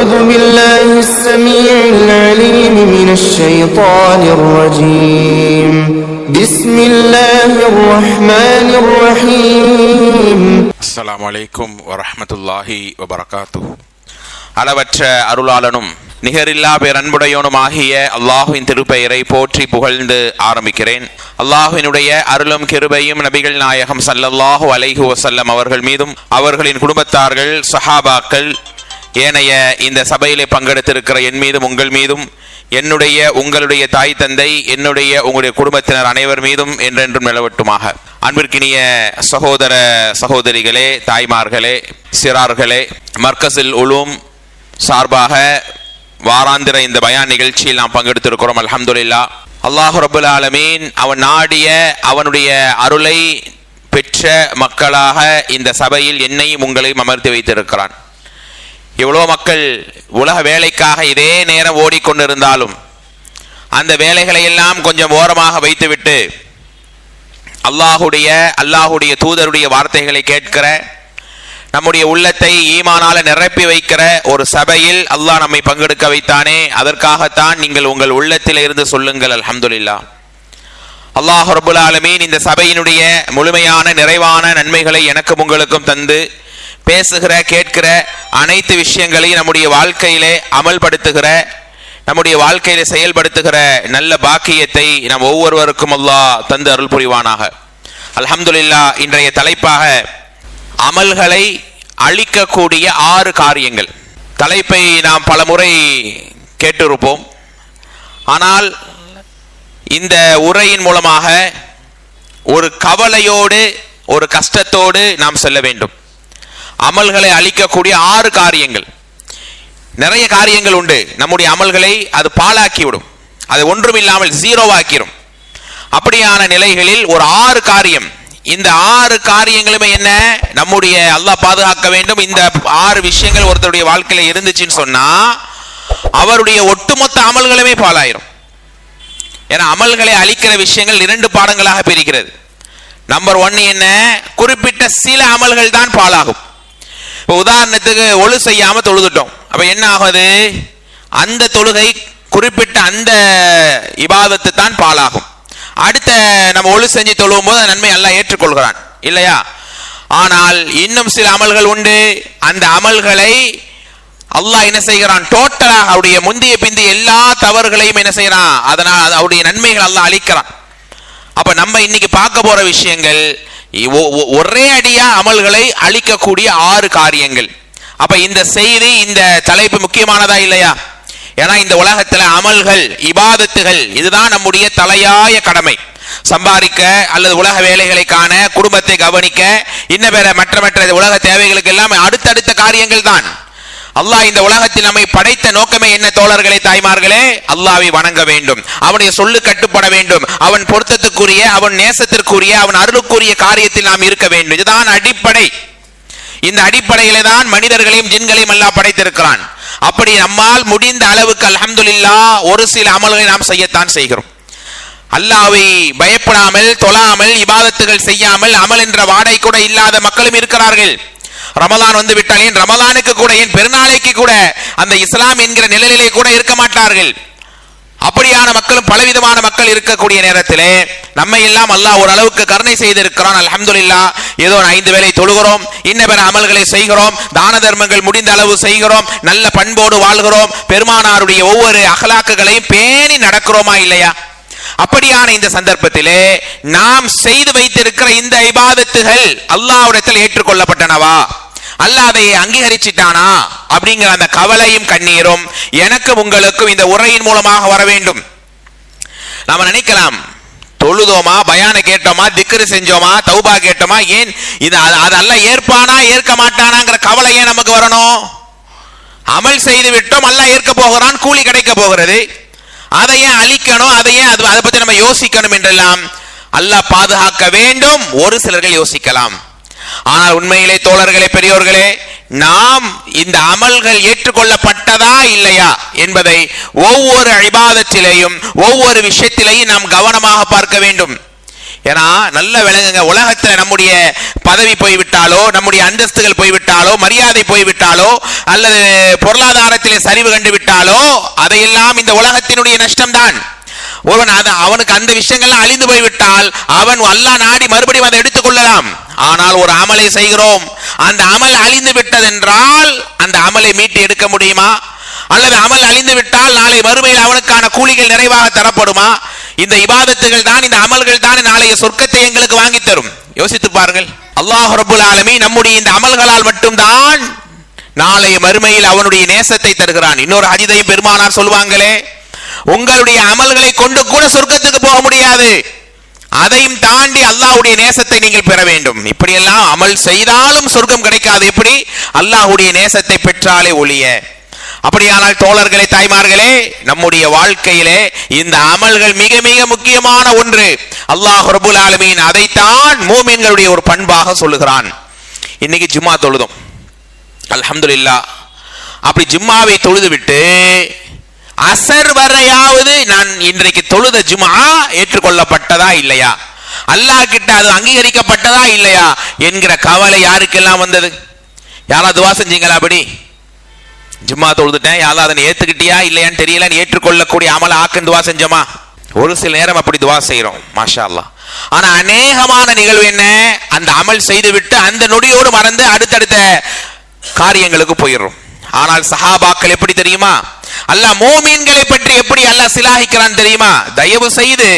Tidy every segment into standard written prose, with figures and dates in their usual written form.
أعوذ بالله السميع العليم من الشيطان الرجيم بسم الله الرحمن الرحيم السلام عليكم ورحمة الله وبركاته. அளவற்ற அருளாளனும் நிகரில்லா பேரன்புடையோனுமாகிய அல்லாஹுவின் திருப்பெயரை போற்றி புகழ்ந்து ஆரம்பிக்கிறேன். அல்லாஹுவினுடைய அருளும் கிருபையும் நபிகள் நாயகம் ஸல்லல்லாஹு அலைஹி வஸல்லம் அவர்கள் மீதும் அவர்களின் குடும்பத்தார்கள் சஹாபாக்கள் ஏனைய இந்த சபையிலே பங்கெடுத்திருக்கிற என் மீதும் உங்கள் மீதும் என்னுடைய உங்களுடைய தாய் தந்தை என்னுடைய உங்களுடைய குடும்பத்தினர் அனைவர் மீதும் என்றென்றும் நிலவட்டுமாக. அன்பிற்கினிய சகோதர சகோதரிகளே, தாய்மார்களே, சிறார்களே, மர்கஸுல் உலூம் சார்பாக வாராந்திர இந்த பயான் நிகழ்ச்சியில் நாம் பங்கெடுத்திருக்கிறோம். அல்ஹம்துலில்லாஹ். அல்லாஹ் ரப்புல் ஆலமீன் அவன் நாடிய அவனுடைய அருளை பெற்ற மக்களாக இந்த சபையில் என்னையும் உங்களையும் அமர்த்தி வைத்திருக்கிறான். எவ்வளோ மக்கள் உலக வேலைக்காக இதே நேரம் ஓடிக்கொண்டிருந்தாலும் அந்த வேலைகளை எல்லாம் கொஞ்சம் ஓரமாக வைத்துவிட்டு அல்லாஹுடைய தூதருடைய வார்த்தைகளை கேட்கிற, நம்முடைய உள்ளத்தை ஈமானால நிரப்பி வைக்கிற ஒரு சபையில் அல்லாஹ் நம்மை பங்கெடுக்க வைத்தானே, அதற்காகத்தான் நீங்கள் உங்கள் உள்ளத்தில் இருந்து சொல்லுங்கள் அல்ஹம்துலில்லாஹ். அல்லாஹ் ரப்புல் ஆலமீன் இந்த சபையினுடைய முழுமையான நிறைவான நன்மைகளை எனக்கும் உங்களுக்கும் தந்து பேசுகிற கேட்கிற அனைத்து விஷயங்களையும் நம்முடைய வாழ்க்கையிலே அமல்படுத்துகிற, நம்முடைய வாழ்க்கையிலே செயல்படுத்துகிற நல்ல பாக்கியத்தை நம் ஒவ்வொருவருக்கும் அல்லாஹ் தந்து அருள் புரிவானாக. அல்ஹம்துலில்லாஹ். இன்றைய தலைப்பாக அமல்களை அழிக்கக்கூடிய 6 காரியங்கள். தலைப்பை நாம் பல முறை கேட்டிருப்போம். ஆனால் இந்த உரையின் மூலமாக ஒரு கவலையோடு ஒரு கஷ்டத்தோடு நாம் செல்ல வேண்டும். அமல்களை அழிக்கக்கூடிய 6 காரியங்கள். நிறைய காரியங்கள் உண்டு, நம்முடைய அமல்களை அது பாழாக்கிவிடும், அது ஒன்றுமில்லாமல் ஜீரோவாக்கிடும். அப்படியான நிலைகளில் ஒரு 6 காரியம், இந்த 6 காரியங்களுமே என்ன, நம்முடைய அல்லாஹ் பாதுகாக்க வேண்டும். இந்த 6 விஷயங்கள் ஒருத்தருடைய வாழ்க்கையில இருந்துச்சுன்னு சொன்னா அவருடைய ஒட்டுமொத்த அமல்களுமே பாழாயிரும். ஏன்னா அமல்களை அழிக்கிற விஷயங்கள் 2 பாடங்களாக பிரிக்கிறது. நம்பர் 1 என்ன, குறிப்பிட்ட சில அமல்கள் தான் பாழாகும். இப்போ உதாரணத்துக்கு ஒழு செய்யாம தொழுதுட்டோம், அப்ப என்ன ஆகுது, அந்த தொழுகை குறிப்பிட்ட அந்த இபாதத்து தான் பாழாகும். அடுத்த நம்ம ஒழு செஞ்சு தொழுவும் போது நன்மை அல்லாஹ் ஏற்றுக்கொள்கிறான் இல்லையா. ஆனால் இன்னும் சில அமல்கள் உண்டு, அந்த அமல்களை அல்லாஹ் என்ன செய்கிறான், டோட்டலாக அவருடைய முந்திய பிந்தி எல்லா தவறுகளையும் என்ன செய்யறான், அதனால் அவருடைய நன்மைகள் அல்லாஹ் அளிக்கிறான். அப்ப நம்ம இன்னைக்கு பார்க்க போற விஷயங்கள் ஒரே அடியா அமல்களை அழிக்கக்கூடிய 6 காரியங்கள். அப்ப இந்த செய்தி, இந்த தலைப்பு முக்கியமானதா இல்லையா? ஏன்னா இந்த உலகத்துல அமல்கள், இபாதத்துகள் இதுதான் நம்முடைய தலையாய கடமை. சம்பாதிக்க அல்லது உலக வேலைகளை காண, குடும்பத்தை கவனிக்க, இன்ன பிற மற்ற உலக தேவைகளுக்கு எல்லாம் அடுத்தடுத்த காரியங்கள் தான். அல்லாஹ் இந்த உலகத்தில் நம்மை படைத்த நோக்கமே என்ன தோழர்களே, தாய்மார்களே, அல்லாஹ்வை வணங்க வேண்டும், அவனுடைய சொல்லு கட்டுப்பட வேண்டும், அவன் பொருத்தத்துக்குரிய, அவன் நேசத்திற்குரிய, அவன் அருளுக்குரிய காரியத்தில் நாம் இருக்க வேண்டும். இதுதான் அடிப்படை. இந்த அடிப்படையிலே தான் மனிதர்களையும் ஜின்களையும் அல்லாஹ் படைத்திருக்கிறான். அப்படி நம்மால் முடிந்த அளவுக்கு அல்ஹம்துலில்லாஹ் ஒரு சில அமல்களை நாம் செய்யத்தான் செய்கிறோம். அல்லாஹ்வை பயப்படாமல், தொழாமல், இபாதத்துகள் செய்யாமல், அமல் என்ற வாடை கூட இல்லாத மக்களும் இருக்கிறார்கள். ரமலான் வந்து விட்டால், ஏன் ரமலானுக்கு கூட, ஏன் பெருநாளைக்கு கூட அந்த இஸ்லாம் என்கிற நிலையிலே கூட இருக்க மாட்டார்கள். அப்படியான மக்களும் பலவிதமான மக்கள் இருக்கக்கூடிய நேரத்திலே நம்மை எல்லாம் அல்லாஹ் ஓரளவுக்கு கருணை செய்திருக்கிறான். அல்ஹம்துலில்லாஹ். ஏதோ 5 வேளை தொழுகிறோம், இன்ன பிற அமல்களை செய்கிறோம், தான தர்மங்கள் முடிந்த அளவு செய்கிறோம், நல்ல பண்போடு வாழ்கிறோம், பெருமானாருடைய ஒவ்வொரு அகலாக்குகளையும் பேணி நடக்கிறோமா இல்லையா? அப்படியான இந்த சந்தர்ப்பத்திலே நாம் செய்து வைத்திருக்கிற இந்த இபாதத்துகள் அல்லாஹ்விடத்தில் ஏற்றுக்கொள்ளப்பட்டனவா, அல்லாஹ் அதை அங்கீகரிச்சிட்டானா அப்படிங்கிற அந்த கவலையும் கண்ணீரும் எனக்கும் உங்களுக்கும் இந்த உரையின் மூலமாக வர வேண்டும். நாம நினைக்கலாம், தொழுதோமா, பயான கேட்டோமா, திக்ரு செஞ்சோமா, தௌபா கேட்டோமா, ஏன் இது அதெல்லாம் ஏற்பானா ஏற்க மாட்டானாங்கிற கவலை ஏன் நமக்கு வரணும்? அமல் செய்து விட்டோம், அல்லாஹ் ஏற்க போகிறான், கூலி கிடைக்க போகிறது, அதை ஏன் அழிக்கணும், அதை பத்தி நம்ம யோசிக்கணும் என்றெல்லாம் அல்லாஹ் பாதுகாக்க வேண்டும். ஒரு சிலர்கள் யோசிக்கலாம். ஆனால் உண்மையிலே தோழர்களே, பெரியோர்களே, நாம் இந்த அமல்கள் ஏற்றுக்கொள்ளப்பட்டதா இல்லையா என்பதை ஒவ்வொரு இபாதத்திலேயும் ஒவ்வொரு விஷயத்திலேயும் நாம் கவனமாக பார்க்க வேண்டும். ஏன்னா நல்ல விளங்குங்க, உலகத்துல நம்முடைய பதவி போய்விட்டாலோ, நம்முடைய அந்தஸ்துகள் போய்விட்டாலோ, மரியாதை போய்விட்டாலோ, அல்லது பொருளாதார பொருளாதாரத்திலே சரிவு கண்டு விட்டாலோ அதையெல்லாம் இந்த உலகத்தினுடைய நஷ்டம்தான். அவனுக்கு அந்த விஷயங்கள்லாம் அழிந்து போய்விட்டால் அவன் அல்லாஹ் நாடி மறுபடியும் அதை எடுத்துக் கொள்ளலாம். ஆனால் ஒரு அமலை செய்கிறோம், அந்த அமல் அழிந்து விட்டதென்றால் அந்த அமலை மீட்டு எடுக்க முடியுமா? அல்லது அமல் அழிந்து விட்டால் நாளை மறுமையில் அவனுக்கான கூலிகள் நிறைவாக தரப்படுமா? இந்த இபாதத்துகள் தான், இந்த அமல்கள் தான் நாளைய சொர்க்கத்தை எங்களுக்கு வாங்கி தரும். யோசித்து பாருங்கள். அல்லாஹ் ரப்புல் ஆலமீன் நம்முடைய இந்த அமல்களால் மட்டும்தான் நாளைய மறுமையில் அவனுடைய நேசத்தை தருகிறான். இன்னொரு ஹதீஸையும் பெருமானார் சொல்வாங்களே, உங்களுடைய அமல்களை கொண்டு கூட சொர்க்கத்துக்கு போக முடியாது, அதையும் தாண்டி அல்லாஹ்வுடைய நேசத்தை நீங்கள் பெற வேண்டும். இப்படியெல்லாம் அமல் செய்தாலும் சொர்க்கம் கிடைக்காது. எப்படி? அல்லாஹ்வுடைய நேசத்தை பெற்றாலே ஒழிய. அப்படியானால் தோழர்களே, தாய்மார்களே, நம்முடைய வாழ்க்கையிலே இந்த அமல்கள் மிக மிக முக்கியமான ஒன்று. அல்லாஹ் ரப்புல் ஆலமீன் அதைத்தான் மூமின்களுடைய ஒரு பண்பாக சொல்லுகிறான். இன்னைக்கு ஜும்மா தொழுதோம், அல்ஹம்துலில்லாஹ். அப்படி ஜும்மாவை தொழுது விட்டு அசர் வரையாவது நான் இன்றைக்கு தொழுத ஜும்ஆ ஏற்றுக்கொள்ளப்பட்டதா இல்லையா, அல்லாஹ் கிட்ட அது அங்கீகரிக்கப்பட்டதா இல்லையா என்கிற கவலை யாருக்கெல்லாம் வந்தது? யாராவது துவா செஞ்சீங்களா? அப்படி ஜும்மா தொழுதுட்டேன், யாராவது அதனை ஏத்துக்கிட்டியா இல்லையான்னு தெரியல, ஏற்றுக்கொள்ளக்கூடிய அமல ஆக்குன்னு துவா செஞ்சோமா? ஒரு சில நேரம் அப்படி துவா செய்யறோம், மாஷா அல்லாஹ். ஆனா அநேகமான நிகழ்வு என்ன? அந்த அமல் செய்து விட்டு அந்த நொடியோடு மறந்து அடுத்தடுத்த காரியங்களுக்கு போயிடுறோம். ஆனால் சஹாபாக்கள் எப்படி தெரியுமா? அல்லாஹ் மோமீன்களை பற்றி எப்படி அல்லாஹ் சிலாஹிக்கிறான் தெரியுமா? தயவு செய்து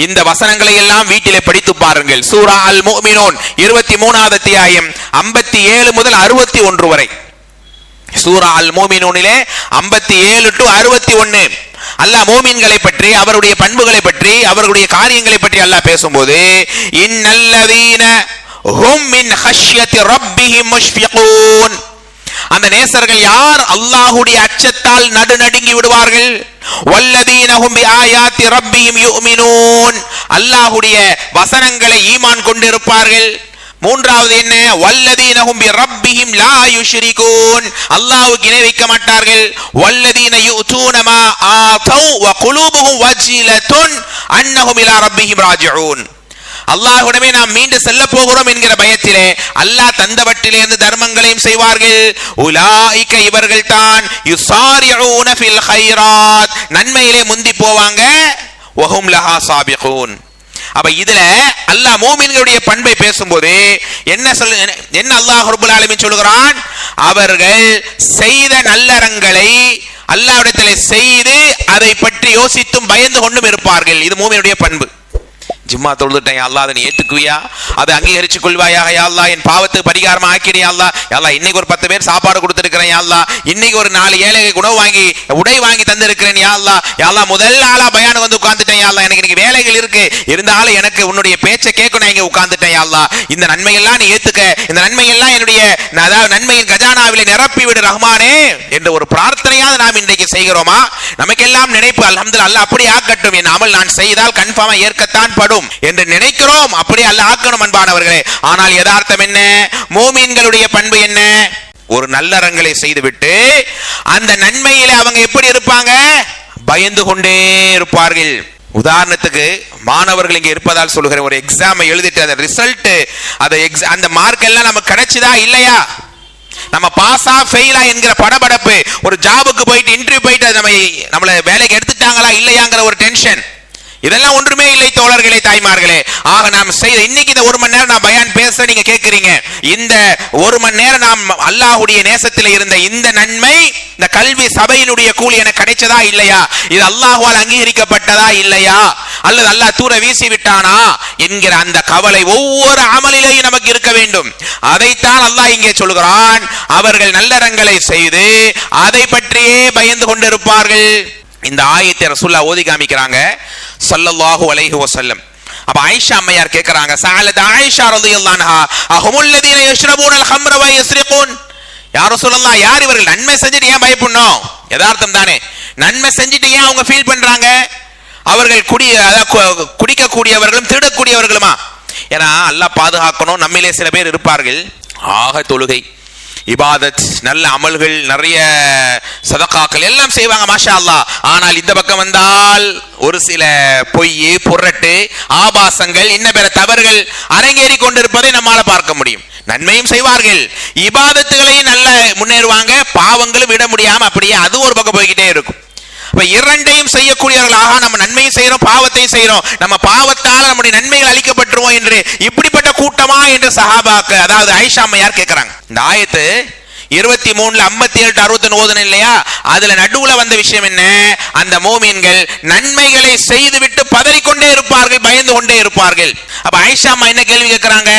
இந்த வசனங்களை எல்லாம் வீட்டிலே படித்து பாருங்கள். சூரா அல் முஃமினூன் 23வது அத்தியாயம் 57 முதல் 61 வரை. சூரா அல் முஃமினூனிலே 57 to 61 அல்லாஹ் மோமீன்களை பற்றி, அவருடைய பண்புகளை பற்றி, அவர்களுடைய காரியங்களை பற்றி அல்லாஹ் பேசும்போது, இன்னல்லதீன ஹும் மின் ஹஷ்யத்தி ரப்பிஹிம் முஷ்ஃபிகூன், அந்த நேசர்கள் யார்? அல்லாஹ்வுடைய அச்சத்தால் நடுநடுங்கி விடுவார்கள். வல்லதீனஹும் பிஆயாத்தி ரப்பிஹிம் யுமினூன், அல்லாஹ்வுடைய வசனங்களை ஈமான் கொண்டிருப்பார்கள். மூன்றாவது என்ன? வல்லதீனஹும் பிரப்பிஹிம் லா யுஷ்ரிகூன், அல்லாஹ்வுக்கு இணை வைக்க மாட்டார்கள். வல்லதீன யுதூன மா ஆதௌ வ குலூபுஹும் வஜிலத்துன் அன்னஹும் இலா ரப்பிஹிம் ராஜிஊன், அல்லாஹ்விடமே நாம் மீண்டு செல்ல போகிறோம் என்கிற பயத்திலே அல்லாஹ் தந்தவற்றிலிருந்து தர்மங்களையும் செய்வார்கள். உலாயிக, இவர்கள் தான் யுசாரிஊன ஃபில் கைராத், நன்மையிலே முந்தி போவாங்க. வஹும் லஹா சாபிகூன். அப்ப இதுல அல்லாஹ் மூமின்களுடைய பண்பை பேசும்போது என்ன அல்லாஹ் ரப்பல் ஆலமீன் சொல்கிறான்? அவர்கள் செய்த நல்லறங்களை அல்லாஹ்விடத்திலே செய்து அதை பற்றி யோசித்தும் பயந்து கொண்டும் இருப்பார்கள். இது மூமினுடைய பண்பு. ஜும்மா தொழுதுட்டேன், அல்லாஹ் அதை ஏத்துக்குவியா, அதை அங்கீகரிச்சு கொள்வாயாக, யா அல்லாஹ் என் பாவத்துக்கு பரிகாரமா ஆக்கிறியா அல்லாஹ், யா அல்லாஹ் இன்னைக்கு ஒரு 10 பேர் சாப்பாடு கொடுத்திருக்கிறேன், யா அல்லாஹ் இன்னைக்கு ஒரு 4 ஏழைகளுக்கு உணவு வாங்கி உடை வாங்கி தந்திருக்கிறேன், யா அல்லாஹ், யா அல்லாஹ் முதல் ஆளா பயான் வந்து உட்கார்ந்துட்டேன், யா அல்லாஹ் எனக்கு இன்னைக்கு வேலைகள் இருக்கு, இருந்தாலும் எனக்கு உன்னுடைய பேச்சை கேட்கணும், இங்க உட்கார்ந்துட்டேன், யா அல்லாஹ் இந்த நன்மையெல்லாம் நீ ஏத்துக்க, இந்த நன்மையெல்லாம் என்னுடைய அதாவது நன்மையின் கஜானாவிலே நிரப்பி விடு ரஹ்மானே என்ற ஒரு பிரார்த்தனையாவது நாம் இன்றைக்கு செய்கிறோமா? நமக்கெல்லாம் நினைப்பு அல்ஹம்துலில்லாஹ் அல்லாஹ் அப்படி ஆக்கட்டும், என் அமல் நான் செய்தால் கன்ஃபார்மா ஏற்கத்தான் படும் என்று நினைக்கிறோம். அப்படி அல்லாஹ் ஆக்கணும் அன்பானவர்களே. ஆனால் யதார்த்தம் என்ன? மூமின்களுடைய பண்பு என்ன? ஒரு நல்லறங்களை செய்துவிட்டு அந்த நன்மையிலே அவங்க எப்படி இருப்பாங்க? பயந்து கொண்டே இருப்பார்கள். உதாரணத்துக்கு மாணவர்கள் இங்க இருப்பதால் சொல்லுகிறேன், ஒரு எக்ஸாம் எழுதிட்டு அந்த ரிசல்ட் அந்த மார்க் எல்லாம் நமக்கு கிடைச்சதா இல்லையா, நம்ம பாஸா ஃபெயிலா என்கிற படபடப்பு, ஒரு ஜாபுக்கு போயிட்டு இன்டர்வியூ போயிட்டு நம்மள வேலைக்கு எடுத்துட்டாங்களா இல்லையாங்கிற ஒரு டென்ஷன், இதெல்லாம் ஒன்றுமே இல்லை தோழர்களே, தாய்மார்களே. ஆக நாம் செய்த இன்னைக்கு இந்த 1 மணி நேரம் நான் பயான் பேச நீங்க கேட்கிறீங்க, இந்த 1 மணி நேரம் நாம் அல்லாஹ்வுடைய நேசத்தில் இருந்த இந்த நன்மை, இந்த கல்வி சபையினுடைய கூலி எனக்கு கிடைச்சதா இல்லையா, இது அல்லாஹ்வால் அங்கீகரிக்கப்பட்டதா இல்லையா, அல்லது அல்லாஹ் தூர வீசி விட்டானா என்கிற அந்த கவலை ஒவ்வொரு அமலிலேயும் நமக்கு இருக்க வேண்டும். அதைத்தான் அல்லாஹ் இங்கே சொல்கிறான். அவர்கள் நல்லறங்களை செய்து அதை பற்றியே பயந்து கொண்டிருப்பார்கள். இந்த ஆயத்தை ரசூலுல்லாஹ் ஓதி காமிக்கிறாங்க ஸல்லல்லாஹு அலைஹி வஸல்லம். அப்ப ஆயிஷா அம்மையார் கேக்குறாங்க, சஅலத் ஆயிஷா ரலியல்லாஹு அன்ஹா அஹுமுல் லதீன யஷ்ரபூனல் ஹம்ர வ யஸ்ரிகூன், யா ரசூலல்லாஹ் யார் இவர்கள்? நன்மை செஞ்சிட்டு ஏன் பயப்படணும்? யதார்த்தம் தானே, நன்மை செஞ்சிட்டு ஏன் அவங்க ஃபீல் பண்றாங்க? அவர்கள் குடிக்கக்கூடியவர்களும் திருடக்கூடியவர்களுமா? ஏன்னா அல்லாஹ் பாதுகாக்கணும். நம்மிலே சில பேர் இருப்பார்கள், ஆக தொழுகை இபாதத் நல்ல அமல்கள் நிறைய சதகாக்கள் எல்லாம் செய்வாங்க, மாஷா அல்லாஹ். ஆனால் இந்த பக்கம் வந்தால் ஒரு சில பொய், புரட்டு, ஆபாசங்கள், இன்ன பிற தவறுகள் அரங்கேறி கொண்டிருப்பதை நம்மால பார்க்க முடியும். நன்மையும் செய்வார்கள், இபாதத்துகளையும் நல்ல முன்னேறுவாங்க, பாவங்களும் விட முடியாம அப்படியே அது ஒரு பக்கம் போய்கிட்டே இருக்கும். இப்ப இரண்டையும் செய்யக்கூடியவர்களாக நம்ம நன்மையும் செய்யறோம், பாவத்தையும் செய்யறோம், நம்ம பாவத்தால் நம்முடைய நன்மைகள் அளிக்கப்பட்டுருவோம் என்று இப்படிப்பட்ட கூட்டமா என்று சஹாபாக்கள், அதாவது ஆயிஷா அம்மையார் கேட்கிறாங்க. இந்த ஆயத்து 23 57 61 ஓதுன இல்லையா, அதுல நடுவுல வந்த விஷயம் என்ன, அந்த மோமீன்கள் நன்மைகளை செய்துவிட்டு பதறிக்கொண்டே இருப்பார்கள், பயந்து கொண்டே இருப்பார்கள். அப்ப ஆயிஷா அம்மா என்ன கேள்வி கேட்கிறாங்க,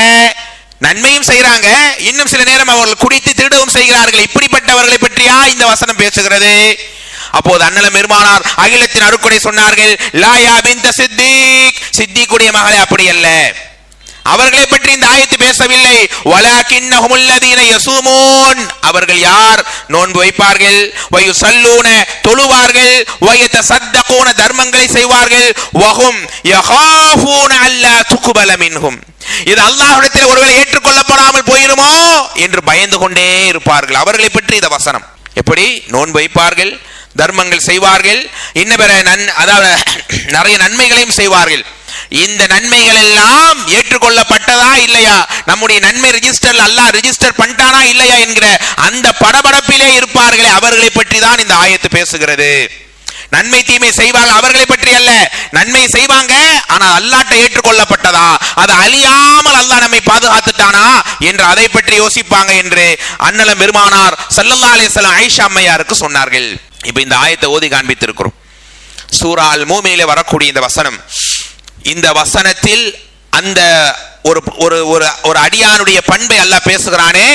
நன்மையும் செய்யறாங்க, இன்னும் சில நேரம் அவர்கள் குடித்து திருடவும் செய்கிறார்கள், இப்படிப்பட்டவர்களை பற்றியா இந்த வசனம் பேசுகிறது? அப்போது அண்ணலம் பெருமானார் அகிலத்தின் அருட்கொடை சொன்னார்கள், லாயா பின்த சித்திக், சித்திக்குடைய மகளே அப்படி அல்ல, அவர்களை பற்றி இந்த ஆயத்து பேசவில்லை. வலகின்னஹுமுல் லதீன யஸூமூன், அவர்கள் யார், நோன்பு வைப்பார்கள், வயுஸல்லூன தொழுவார்கள், வயதஸத்தகூன தர்மங்களை செய்வார்கள், வஹும் யகாஃபூன அல்லா துக்பல மின்ஹும், இது அல்லாஹ்விடத்தில் ஒருவேளை ஏற்றுக்கொள்ளப்படாமல் போயிருமோ என்று பயந்து கொண்டே இருப்பார்கள். அவர்களை பற்றி இந்த வசனம். எப்படி நோன்பு வைப்பார்கள், தர்மங்கள் செய்வார்கள், அதாவது நிறைய நன்மைகளையும் செய்வார்கள். இந்த நன்மைகள் எல்லாம் ஏற்றுக்கொள்ளப்பட்டதா இல்லையா, நம்முடைய நன்மை ரெஜிஸ்டர்ல அல்லாஹ் ரெஜிஸ்டர் பண்ணிட்டானா இல்லையா என்கிற அந்த படபடப்பிலே இருப்பார்களே, அவர்களை பற்றி தான் இந்த ஆயத்து பேசுகிறது. நன்மை தீமை செய்வார்கள் அவர்களை பற்றி அல்ல, நன்மை செய்வாங்க ஆனால் அல்லாஹ்ட்ட ஏற்றுக்கொள்ளப்பட்டதா, அது அழியாமல் அல்லாஹ் நம்மை பாதுகாத்துட்டானா என்று அதை பற்றி யோசிப்பாங்க என்று அண்ணலம் பெருமானார் ஸல்லல்லாஹு அலைஹி வஸல்லம் ஆயிஷா அம்மையாருக்கு சொன்னார்கள். இப்ப இந்த ஆயத்தை ஓதி காண்பித்திருக்கிறோம். சூரா அல் மூமினிலே வரக்கூடிய இந்த வசனம், இந்த வசனத்தில் அந்த ஒரு ஒரு ஒரு அடியானுடைய பண்பை அல்லாஹ் பேசுகிறானே,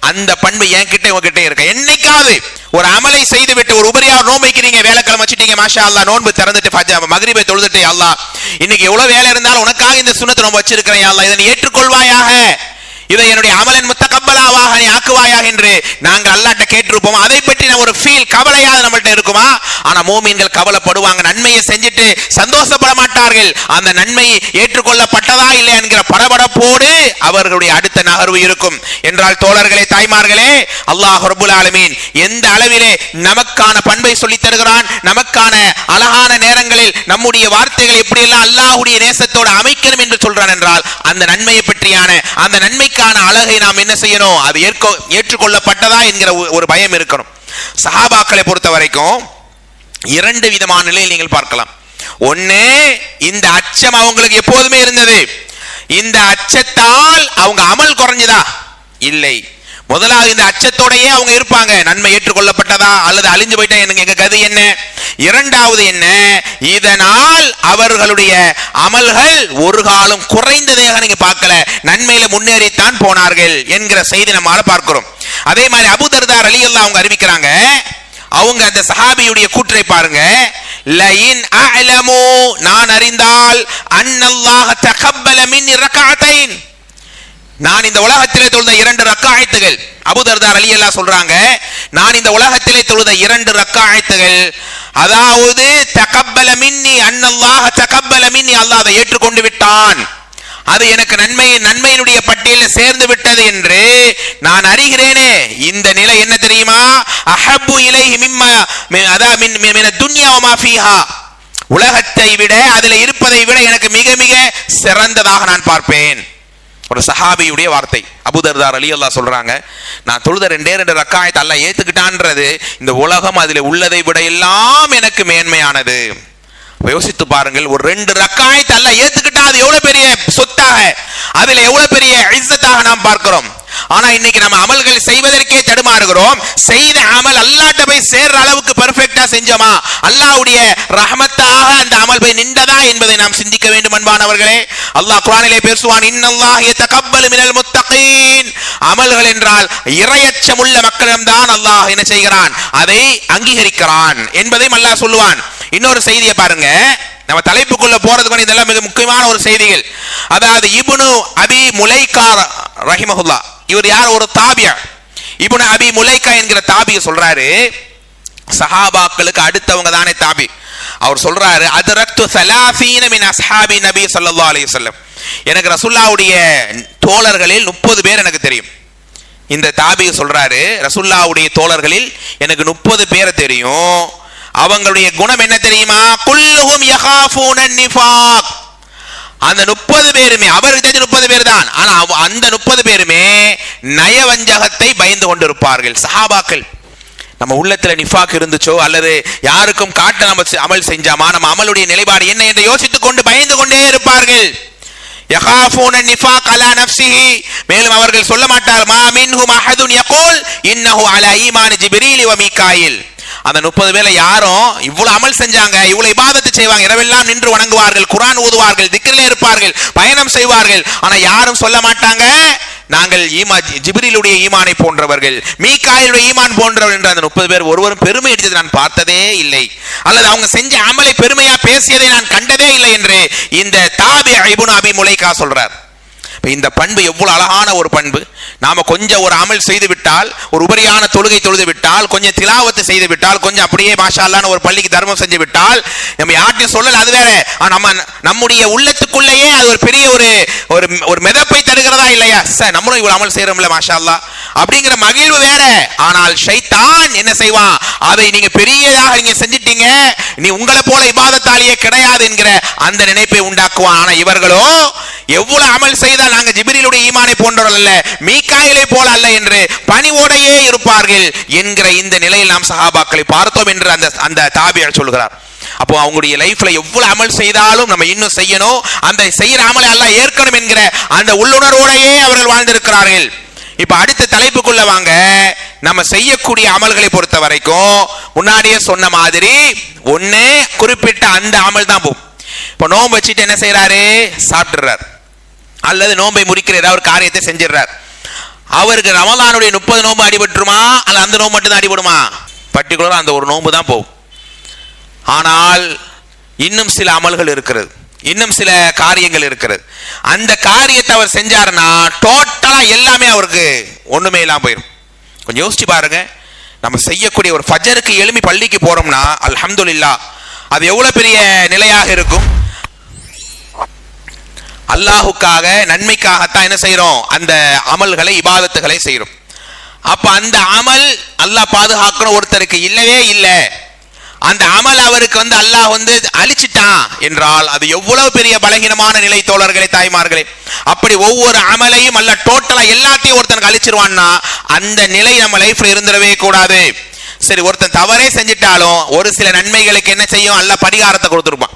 அந்த பண்பு என்கிட்ட உங்ககிட்ட இருக்கு. என்னைக்காவது ஒரு அமலை செய்து விட்டு, ஒரு உபரியா நோம்பிக்கிறீங்க, வேலைக்கிழமை வச்சுட்டீங்க, மாஷா அல்லாஹ் நோன்பு திறந்துட்டு மக்ரிபை தொழுதுட்டு, அல்லாஹ் இன்னைக்கு எவ்வளவு வேலை இருந்தாலும் உனக்காக இந்த சுன்னத்தை நோன்பு வச்சிருக்கிறேன், அல்லாஹ் இதை ஏற்றுக்கொள்வாயாக, இதை என்னுடைய அமலன் முத்தகப்பலாவாக நீ ஆக்குவாயாக என்று நாங்கள் அல்லாஹ்ட்ட கேட்டிருப்போம். அதை பற்றி ஒரு ஃபீல் கவலையாக நம்மள்ட்ட இருக்குமா? ஆனா மோமீன்கள் கவலைப்படுவாங்க, நன்மையை செஞ்சுட்டு சந்தோஷப்பட மாட்டார்கள், அந்த நன்மை ஏற்றுக்கொள்ளப்பட்டதா இல்லை என்கிற படபடப்போடு அவர்களுடைய அடுத்த நகர்வு இருக்கும். என்றால் தோழர்களே, தாய்மார்களே, அல்லாஹ் ரப்புல் ஆலமீன் எந்த அளவிலே நமக்கான பண்பை சொல்லி தருகிறான், நமக்கான அழகான நேரங்களில் நம்முடைய வார்த்தைகள் எப்படியெல்லாம் அல்லாஹ்வுடைய நேசத்தோடு அமைக்கணும் என்று சொல்றான் என்றால், அந்த நன்மையை பற்றியான அந்த நன்மைக்கான அழகை நாம் என்ன செய்யணும், அது ஏற்றுக்கொள்ளப்பட்டதா என்கிற ஒரு பயம் இருக்கணும். சஹாபாக்களை பொறுத்த வரைக்கும் இரண்டு விதமான நிலையில் நீங்கள் பார்க்கலாம். ஒண்ணு, இந்த அச்சம் அவங்களுக்கு எப்போதுமே இருந்தது. இந்த அச்சத்தால் அவங்க அமல் குறைஞ்சதா? இல்லை. முதலாவது இந்த அச்சத்தோடையே அவங்க இருப்பாங்க, நன்மை ஏற்றுக்கொள்ளப்பட்டதா அல்லது அழிஞ்சு போயிட்டா எங்க கதி என்ன? இரண்டாவது என்ன, இதனால் அவர்களுடைய அமல்கள் ஒரு காலம் குறைந்ததாக நீங்க பார்க்கல, நன்மையில முன்னேறித்தான் போனார்கள் என்கிற செய்தி நம்மால பார்க்கிறோம். அதே மாதிரி அபூ தர்தா ரலியல்லாஹு அவங்க அறிவிக்கிறாங்க, அவங்க அந்த சஹாபியுடைய கூற்றை பாருங்க, லயின் அஅலமு, நான் அறிந்தால், அன்னல்லாஹ தகப்பல மின்னி ரக்அத்தைன், நான் இந்த உலகத்திலே தொழுத 2 ரக்காயத்துகள், அபூ தர்தா ரலியல்லாஹு சொல்றாங்க, நான் இந்த உலகத்திலே தொழுத 2 ரக்காயத்துகள், அதாவது தகப்பல மின்னி, அன்னல்லாஹ தகப்பல மின்னி, அல்லாஹ் அதை ஏற்றுக்கொண்டு விட்டான், அது எனக்கு நன்மையினுடைய பட்டியலில் சேர்ந்து விட்டது என்று நான் அறிகிறேனே. இந்த நிலை என்ன தெரியுமா? அஹப்பு இலைஹி மிம்மா மின துன்யா வமா ஃபீஹா, உலகத்தை விட அதில் இருப்பதை விட எனக்கு மிக மிக சிறந்ததாக நான் பார்ப்பேன். ஒரு சஹாபியுடைய வார்த்தை. அபூ தர்தா ரலியல்லாஹு சொல்றாங்க, நான் தொழுத 2 ரக்காயத்தை அல்லாஹ் ஏத்துக்கிட்டான்றது, இந்த உலகம் அதில் உள்ளதை விட எல்லாம் எனக்கு மேன்மையானது. யோசித்து பாருங்கள், ஒரு 2 ரக்காயத்தை அல்லாஹ் ஏத்துக்கிட்டா அது எவ்வளவு பெரிய சொத்தாக, அதுல எவ்வளவு பெரிய இஸ்ஸத்தாக நாம் பார்க்கிறோம். ஆனா இன்னைக்கு நம்ம அமல்கள் செய்வதற்கே தடுமாறுகிறோம். செய்த அமல் அல்லாஹ்ட்ட போய் சேர்ற அளவுக்கு பெர்ஃபெக்ட்டா செஞ்சோமா, அல்லாஹ்வுடைய ரஹ்மத்தாக அந்த அமல் போய் நின்றதா என்பதை நாம் சிந்திக்க வேண்டும் அன்பானவர்களே. அல்லாஹ் குர்ஆனிலே பேசுவான், இன்னல்லாஹ யதகப்பலு மினல் முத்தகீன், அமல்கள் என்றால் இறையச்சமுள்ள மக்களிடம்தான் அல்லாஹ் என்ன செய்கிறான், அதை அங்கீகரிக்கிறான் என்பதையும் அல்லாஹ் சொல்லுவான். இன்னொரு செய்தியை பாருங்க, நம்ம தலைப்புக்குள்ள போறதுக்கு இதெல்லாம் மிக முக்கியமான ஒரு செய்திகள். அதாவது இப்னு அபி முலைகா ரஹிமஹுல்லாஹ், இவர் யார், ஒரு தாபியா. இப்னு அபி முலைகா என்கிற தாபியை சொல்றாரு, சஹாபாக்களுக்கு அடுத்தவங்க தானே தாபி. அவர் சொல்றாரு, அதரக்து 30 மின் அஸ்ஹாபி நபி ஸல்லல்லாஹு அலைஹி வஸல்லம், எனக்கு ரசூலுல்லாஹ்வுடைய தோழர்களில் 30 பேர் எனக்கு தெரியும். இந்த தாபி சொல்றாரு, ரசூலுல்லாஹ்வுடைய தோழர்களில் எனக்கு 30 பேர் தெரியும். அவங்களுடைய குணம் என்ன தெரியுமா? குல்லுஹும் யகாஃபூன நிஃபாக், அந்த 30 பேருமே, அவருக்கு தெரிஞ்ச 30 பேர் தான், ஆனா அந்த 30 பேருமே நயவஞ்சகத்தை பயந்து கொண்டிருப்பார்கள். சஹாபாக்கள், நம்ம உள்ளத்துல நிஃபாக் இருந்துச்சோ அல்லது யாருக்கும் காட்ட நம்ம அமல் செஞ்சாமா, நம்ம அமலுடைய நிலைப்பாடு என்ன என்று யோசித்துக் கொண்டு பயந்து கொண்டே இருப்பார்கள். யகாஃபூன நிஃபாக் அலா நஃப்ஸிஹி, மேலும் அவர்கள் சொல்ல மாட்டார் மா மின்ஹும் அஹதுன் யகூல் இன்னஹு அலா ஈமான் ஜிப்ரீல் வ மீகாயில். அந்த 30 பேர்ல யாரும் இவ்வளவு அமல் செஞ்சாங்க, இவ்வளவு இபாதத்து செய்வாங்க, இரவெல்லாம் நின்று வணங்குவார்கள், குர்ஆன் ஓதுவார்கள், திக்ரிலே இருப்பார்கள், பயணம் செய்வார்கள், ஆனா யாரும் சொல்ல மாட்டாங்க நாங்கள் ஜிப்ரீலுடைய ஈமானை போன்றவர்கள், மீகாயிலுடைய ஈமான் போன்றவர்கள் என்று. அந்த 30 பேர் ஒருவரும் பெருமை அடித்தது நான் பார்த்ததே இல்லை, அல்லது அவங்க செஞ்ச அமலை பெருமையா பேசியதை நான் கண்டதே இல்லை என்று இந்த தாபி இப்னு அபி முலைகா சொல்றார். இந்த பண்பு எவ்வளவு அழகான ஒரு பண்பு. நாம கொஞ்சம் ஒரு அமல் செய்து விட்டால், ஒரு உபரியான தொழுகை தொழுது விட்டால், கொஞ்சம் திலாவத்து செய்து விட்டால், கொஞ்சம் அப்படியே மாஷா அல்லாஹ்னு ஒரு பள்ளிக்கு தர்மம் செஞ்சு விட்டால், நம்ம யார்ட்டையும் சொல்லல, அது வேற. நம்முடைய உள்ளத்துக்குள்ளேயே அது ஒரு பெரிய ஒரு மிதப்பை தருகிறதா இல்லையா, சார் நம்மளும் இவ்வளவு அமல் செய்யறோம்ல மாஷா அல்லாஹ் அப்படிங்கிற மகிழ்வு வேற. ஆனால் ஷைத்தான் என்ன செய்வான், அதை நீங்க பெரியதாக நீங்க செஞ்சிட்டீங்க, நீ உங்களை போல இபாதத்தாலியே கிடையாது என்கிற அந்த நினைப்பை உண்டாக்குவான். ஆனா இவர்களோ எவ்வளவு அமல் செய்தால் நாங்க ஜிப்ரீலுடைய ஈமானை போன்றவர்கள் அல்ல, மீகாயிலை போல அல்ல என்று பணிவோடையே இருப்பார்கள் என்கிற இந்த நிலையில் நாம் சஹாபாக்களை பார்த்தோம் என்று அந்த தாபியார் சொல்கிறார். அப்போ அவங்களுடைய லைஃப்ல எவ்வளவு அமல் செய்தாலும் நம்ம இன்னும் செய்யணும், அந்த செய்யற அமலை அல்லாஹ் ஏற்கணும் என்கிற அந்த உள்ளுணர்வோடையே அவர்கள் வாழ்ந்திருக்கிறார்கள். இப்ப அடுத்த தலைப்புக்குள்ள வாங்க. நம்ம செய்யக்கூடிய அமல்களை பொறுத்த வரைக்கும் முன்னாடியே சொன்ன மாதிரி ஒண்ணு குறிப்பிட்ட அந்த அமல் தான் போகும். இப்ப நோன்பு வச்சுட்டு என்ன செய்யறாரு, சாப்பிட்டுறார், அல்லது நோன்பை முறிக்கிற ஏதாவது ஒரு காரியத்தை செஞ்சிடறார். அவருக்கு ரமலானுடைய 30 நோன்பு அடிபட்டுருமா, அல்ல அந்த நோன்பு மட்டும் தான் அடிபடுமா? பர்டிகுலரா அந்த ஒரு நோன்பு தான் போகும். ஆனால் இன்னும் சில அமல்கள் இருக்கிறது, இன்னும் சில காரியங்கள் இருக்கிறது. அந்த காரியத்தை அவர் செஞ்சாருன்னா டோட்டலா எல்லாமே அவருக்கு ஒண்ணுமே இல்லாம போயிடும். கொஞ்சம் யோசிச்சு பாருங்க. நம்ம செய்யக்கூடிய ஒரு ஃபஜருக்கு எழும்பி பள்ளிக்கு போறோம்னா அல்ஹம்துலில்லாஹ், அது எவ்வளவு பெரிய நிலையாக இருக்கும். அல்லாஹுக்காக நன்மைக்காகத்தான் என்ன செய்யறோம், அந்த அமல்களை இபாதத்துகளை செய்யறோம். அப்ப அந்த அமல் அல்லாஹ் பாதுகாக்கணும் ஒருத்தருக்கு இல்லவே இல்லை, அந்த அமல் அவருக்கு அல்லாஹ் அழிச்சிட்டான் என்றால் அது எவ்வளவு பெரிய பலகீனமான நிலை தோழர்களே, தாய்மார்களே. அப்படி ஒவ்வொரு அமலையும் அல்லாஹ் டோட்டலா எல்லாத்தையும் ஒருத்தனுக்கு அழிச்சிருவான்னா அந்த நிலை நம்ம லைஃப்ல இருந்துடவே கூடாது. சரி, ஒருத்தன் தவறே செஞ்சிட்டாலும் ஒரு சில நன்மைகளுக்கு என்ன செய்யும், அல்லாஹ் பரிகாரத்தை கொடுத்துருப்பான்.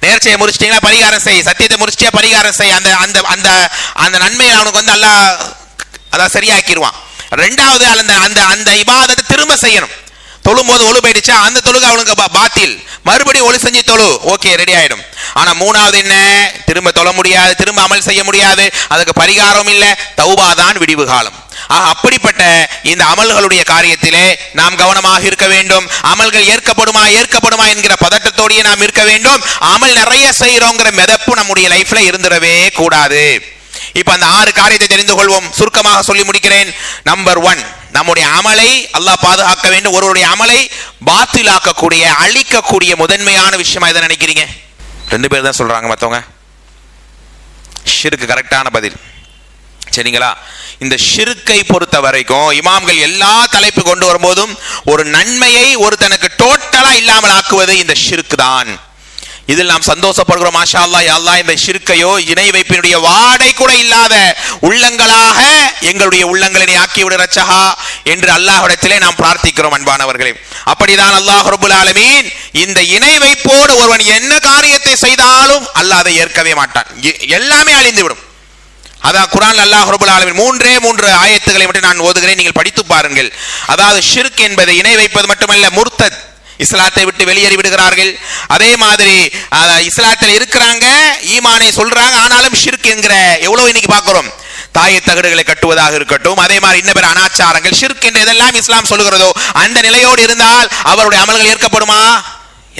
நேர்ச்சையை முடிச்சிட்டீங்கன்னா பரிகாரம் செய், சத்தியத்தை முடிச்சிட்டியா பரிகாரம் செய், அந்த அந்த அந்த அந்த நன்மையை அவனுக்கு அல்லாஹ் அதான் சரியாக்கிடுவான். ரெண்டாவது அந்த அந்த இபாதத்தை திரும்ப செய்யணும். தொழும் போது ஒழு போயிடுச்சா, அந்த தொழுகை அவனுக்கு பாத்தில், மறுபடியும் ஒழு செஞ்சு தொழு, ஓகே ரெடி ஆயிடும். ஆனா மூணாவது என்ன, திரும்ப தொழ முடியாது, திரும்ப அமல் செய்ய முடியாது, அதுக்கு பரிகாரம் இல்லை, தௌபா தான் விடிவு காலம். அப்படிப்பட்ட இந்த அமல்களுடைய காரியத்திலே நாம் கவனமாக இருக்க வேண்டும். அமல்கள் ஏற்கப்படுமா என்கிற பதட்டத்தோடையே நாம் இருக்க வேண்டும். அமல் நிறைய செய்யறோங்கிற மிதப்பு நம்முடைய லைஃப்ல இருந்துடவே கூடாது. இப்ப அந்த 6 காரியத்தை தெரிந்து கொள்வோம். சுருக்கமாக சொல்லி முடிக்கிறேன். நம்பர் 1, நம்முடைய அமலை அல்லாஹ் பாதுகாக்க வேண்டும். ஒருவருடைய அமலை பாத்திலாக்கக்கூடிய, அழிக்கக்கூடிய முதன்மையான விஷயமா எதை நினைக்கிறீங்க? 2 பேர் தான் சொல்றாங்க, மற்றவங்க ஷிர்க் கரெக்டான பதில். சரிங்களா? இந்த ஷிர்க்கை பொறுத்த வரைக்கும் இமாம்கள் எல்லா தலைப்பு கொண்டு வரும்போதும் ஒரு நன்மையை ஒருத்தனுக்கு டோட்டலா இல்லாமல் ஆக்குவது இந்த ஷிர்க் தான். இதில் நாம் சந்தோஷப்படுகிறோம். மாஷா அல்லாஹ், யா அல்லாஹ், இந்த ஷிர்க்கையோ இணை வைப்பினுடைய வாடை கூட இல்லாத உள்ளங்களாக எங்களுடைய உள்ளங்களை நீ ஆக்கி விடு ரச்சஹா என்று அல்லாஹ்விடத்திலே நாம் பிரார்த்திக்கிறோம். அன்பானவர்களே, அப்படிதான் அல்லாஹ் ரப்புல் ஆலமீன் இந்த இணை வைப்போடு ஒருவன் என்ன காரியத்தை செய்தாலும் அல்லாஹ் அதை ஏற்கவே மாட்டான், எல்லாமே அழிந்து விடும். அதான் குர்ஆன் அல்லாஹ் ரப்புல் ஆலமீன் 3 ஆயத்துக்களை மட்டும் நான் ஓதுகிறேன், நீங்கள் படித்து பாருங்கள். அதாவது ஷிர்க் என்பது இணை வைப்பது மட்டுமல்ல, முர்த்தத், இஸ்லாத்தை விட்டு வெளியேறி விடுகிறார்கள். அதே மாதிரி இஸ்லாத்தில் இருக்கிறாங்க, ஈமானை சொல்றாங்க, ஆனாலும் ஷிர்க் என்கிற எவ்வளவு இன்னைக்கு பார்க்கிறோம். தாயை தகடுகளை கட்டுவதாக இருக்கட்டும், அதே மாதிரி இன்ன பிற அனாச்சாரங்கள், ஷிர்க் என்று எதெல்லாம் இஸ்லாம் சொல்கிறதோ அந்த நிலையோடு இருந்தால் அவருடைய அமல்கள் ஏற்கப்படுமா?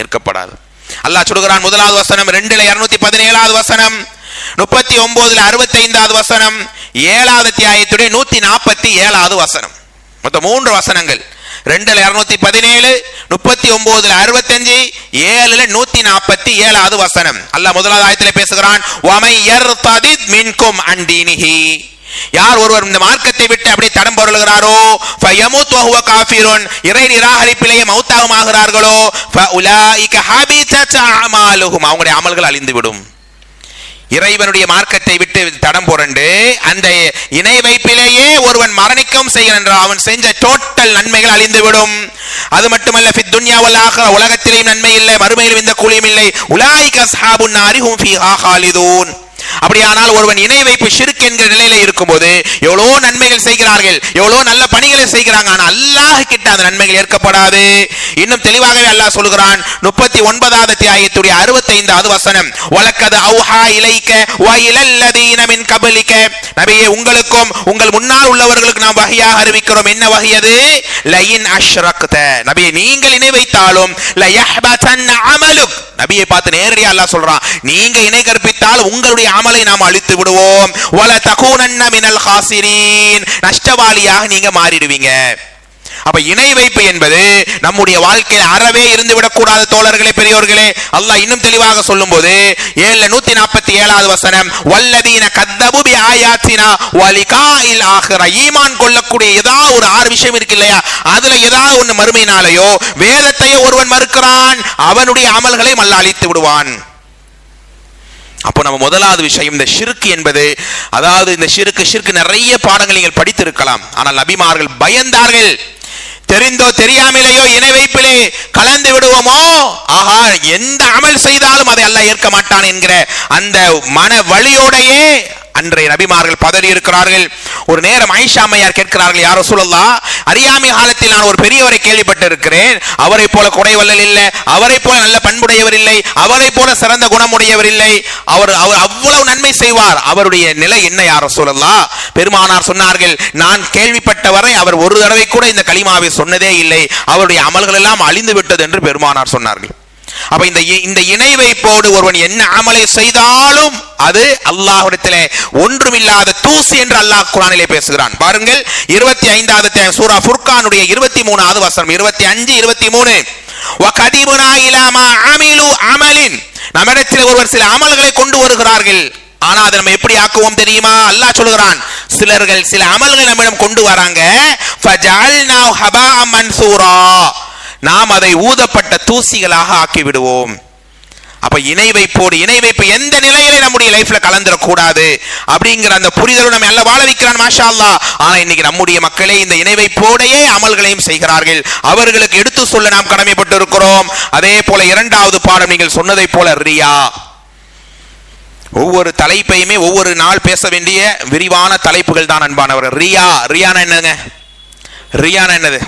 ஏற்கப்படாது. அல்லாஹ் சொல்கிறான், முதலாவது வசனம் 2:217வது வசனம், 39 65வது வசனம், 7வது அத்தியாயத்துடைய 147வது வசனம். மொத்தம் 3 வசனங்கள். 2:217, 39:65, 7:147வது வசனம். அல்லாஹ் முதலாவது ஆயத்திலே பேசுகிறான், வமை யர்ததித் மின்கும் அன் தீனிஹி, யார் ஒருவர் இந்த மார்க்கத்தை விட்டு அப்படியே தடம் பொருளுகிறாரோ, ஃபயமுத் வஹுவ காஃபிருன், இறை நிராகரிப்பிலேயே மௌத்தாகுமாகிறார்களோ, ஃபஉலாயிக ஹபிதத் அமாலுஹும், அவங்களுடைய அமல்கள் அழிந்துவிடும். இறைவனுடைய மார்க்கத்தை விட்டு தடம் புரண்டு அந்த இணை வைப்பிலேயே ஒருவன் மரணிக்கவும் செய்கிறான், அவன் செஞ்ச டோட்டல் நன்மைகள் அழிந்துவிடும். அது மட்டுமல்ல, ஃபித் துன்யா வல் ஆகிரா, உலகத்திலேயும் நன்மை இல்லை, மறுமையிலும் எந்த கூலியும் இல்லை. உலாயிக அஸ்ஹாபுன் நாரி ஹும் ஃபீஹா காலிதூன். அப்படியானால் ஒருவன் இணை வைப்பு ஷிர்க் என்கிற நிலையில இருக்கும்போது எவ்வளோ நன்மைகள் செய்கிறார்கள், எவ்வளோ நல்ல பணிகளை செய்கிறாங்க, ஆனால் அல்லாஹ் கிட்ட அந்த நன்மைகள் ஏற்கப்படாது. இன்னும் தெளிவாகவே அல்லாஹ் சொல்கிறான் 39வது அத்தியாயத்துடைய 65வது வசனம், வலக்கது அவ்ஹா இலைக்க வ இலல்லதீன மின் கபலிக, நபியே உங்களுக்கும் உங்கள் முன்னால் உள்ளவர்களுக்கு நாம் வஹியாக அறிவிக்கிறோம். என்ன வஹி அது? லயின் அஷ்ரக்த, நபியே நீங்கள் இணை வைத்தாலும் லயஹ்பதன் அமலுக், நபியை பார்த்து நேரடியாக அல்லாஹ் சொல்றான், நீங்க இணை கற்பித்தால் உங்களுடைய அமலை நாம் அழித்து விடுவோம். வல தகூனன்ன மினல் காசிரீன், நஷ்டவாளியாக நீங்க மாறிடுவீங்க. அப்ப இணை வைப்பு என்பது நம்முடைய வாழ்க்கையில் அறவே இருந்து விடக்கூடாத தோழர்களே, பெரியோர்களே. அல்லாஹ் இன்னும் தெளிவாக சொல்லும் போது 147வது வசனம், வல்லதீன கத்தபு பி ஆயாத்தினா வலிகாஇல் ஆகிரா, ஈமான் கொள்ளக்கூடிய ஏதாவது ஒரு 6 விஷயம் இருக்கு இல்லையா, அதுல ஏதாவது ஒன்று மறுமையினாலேயோ வேதத்தையோ ஒருவன் மறுக்கிறான், அவனுடைய அமல்களை அல்லாஹ் அழித்து விடுவான். அப்போ நம்ம முதலாவது விஷயம் இந்த ஷிர்க் என்பது, அதாவது இந்த ஷிர்க் நிறைய பாடங்கள் நீங்கள் படித்திருக்கலாம், ஆனால் நபிமார்கள் பயந்தார்கள். தெரிந்தோ தெரியாமலேயோ இணை வைப்பிலே கலந்து விடுவோமோ, ஆஹா எந்த அமல் செய்தாலும் அதை அல்லாஹ் ஏற்க மாட்டான் என்கிற அந்த மன வலியோடையே அன்றைய நபிமார்கள் பதறி இருக்கிறார்கள். ஒரு நேரம் ஆயிஷா அம்மையார் கேட்கிறார்கள், யார் ரசூலல்லாஹ், அறியாமை காலத்தில் நான் ஒரு பெரியவரை கேள்விப்பட்டு இருக்கிறேன், அவரை போல கொடைவல்லல் இல்லை, அவரை போல நல்ல பண்புடையவர் இல்லை, அவரை போல சிறந்த குணமுடையவர் இல்லை, அவர் அவ்வளவு நன்மை செய்வார், அவருடைய நிலை என்ன யார் ரசூலல்லாஹ்? பெருமானார் சொன்னார்கள், நான் கேள்விப்பட்டவரை அவர் ஒரு தடவை கூட இந்த கலிமாவை சொன்னதே இல்லை, அவருடைய அமல்கள் எல்லாம் அழிந்து விட்டது என்று பெருமானார் சொன்னார்கள். அப்ப இந்த இணை வைப்போடு ஒருவன் என்ன அமலை செய்தாலும் அது அல்லாஹ்விடத்திலே ஒன்றுமில்லாத தூசி என்று அல்லாஹ் குர்ஆனிலே பேசுகிறான். பாருங்கள் 25வது சூரா ஃபுர்கானுடைய 23வது வசனம், 25, 23, வகதிபுனா இலா மா அமிலு அமலின், நம்மிடத்தில் ஒருவர் சில அமல்களை கொண்டு வருகிறார்கள், ஆனா அதை நம்ம எப்படி ஆக்குவோம் தெரியுமா? அல்லாஹ் சொல்கிறான், சிலர்கள் சில அமல்களை நம்மிடம் கொண்டு வராங்க, ஃபஜஅல்னாஹு ஹபாஅம் மன்சூரா, நாம் அதை ஊதப்பட்ட தூசிகளாக ஆக்கி விடுவோம். அப்ப இணை வைப்பு எந்த நிலையிலே நம்முடைய லைஃப்ல கலந்துடக்கூடாது அப்படிங்கிற அந்த புரிதலும் நம்ம எல்லாம் வாழ வைக்கிறான், மாஷா அல்லாஹ். ஆனா இன்னைக்கு நம்முடைய மக்களே இந்த இணை வைப்போடையே அமல்களையும் செய்கிறார்கள், அவர்களுக்கு எடுத்து சொல்ல நாம் கடமைப்பட்டு இருக்கிறோம். அதே போல 2வது பாடம், நீங்கள் சொன்னதை போல ரியா. ஒவ்வொரு தலைப்பையுமே ஒவ்வொரு நாள் பேச வேண்டிய விரிவான தலைப்புகள் தான் அன்பானவர்கள். ரியானா என்னங்க? ரியானா என்னது?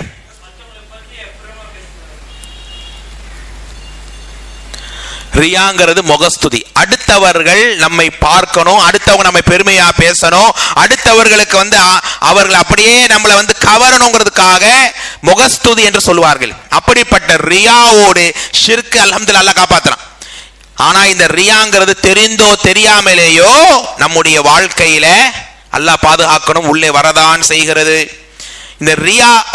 ரியாங்கிறது முகஸ்துதி. அடுத்தவர்கள் நம்மை பார்க்கணும், அடுத்தவங்க நம்ம பெருமையா பேசணும், அடுத்தவர்களுக்கு அவர்கள் அப்படியே நம்மளை கவரணுங்கிறதுக்காக முகஸ்துதி என்று சொல்வார்கள். அப்படிப்பட்ட ரியாவோடு ஷிர்க் அல்ஹம்துலில்லாஹ் அல்லாஹ் காப்பாத்துறான். ஆனா இந்த ரியாங்கிறது தெரிந்தோ தெரியாமலேயோ நம்முடைய வாழ்க்கையில அல்லாஹ் பாதுகாக்கணும், உள்ளே வரதான் செய்கிறது. இந்த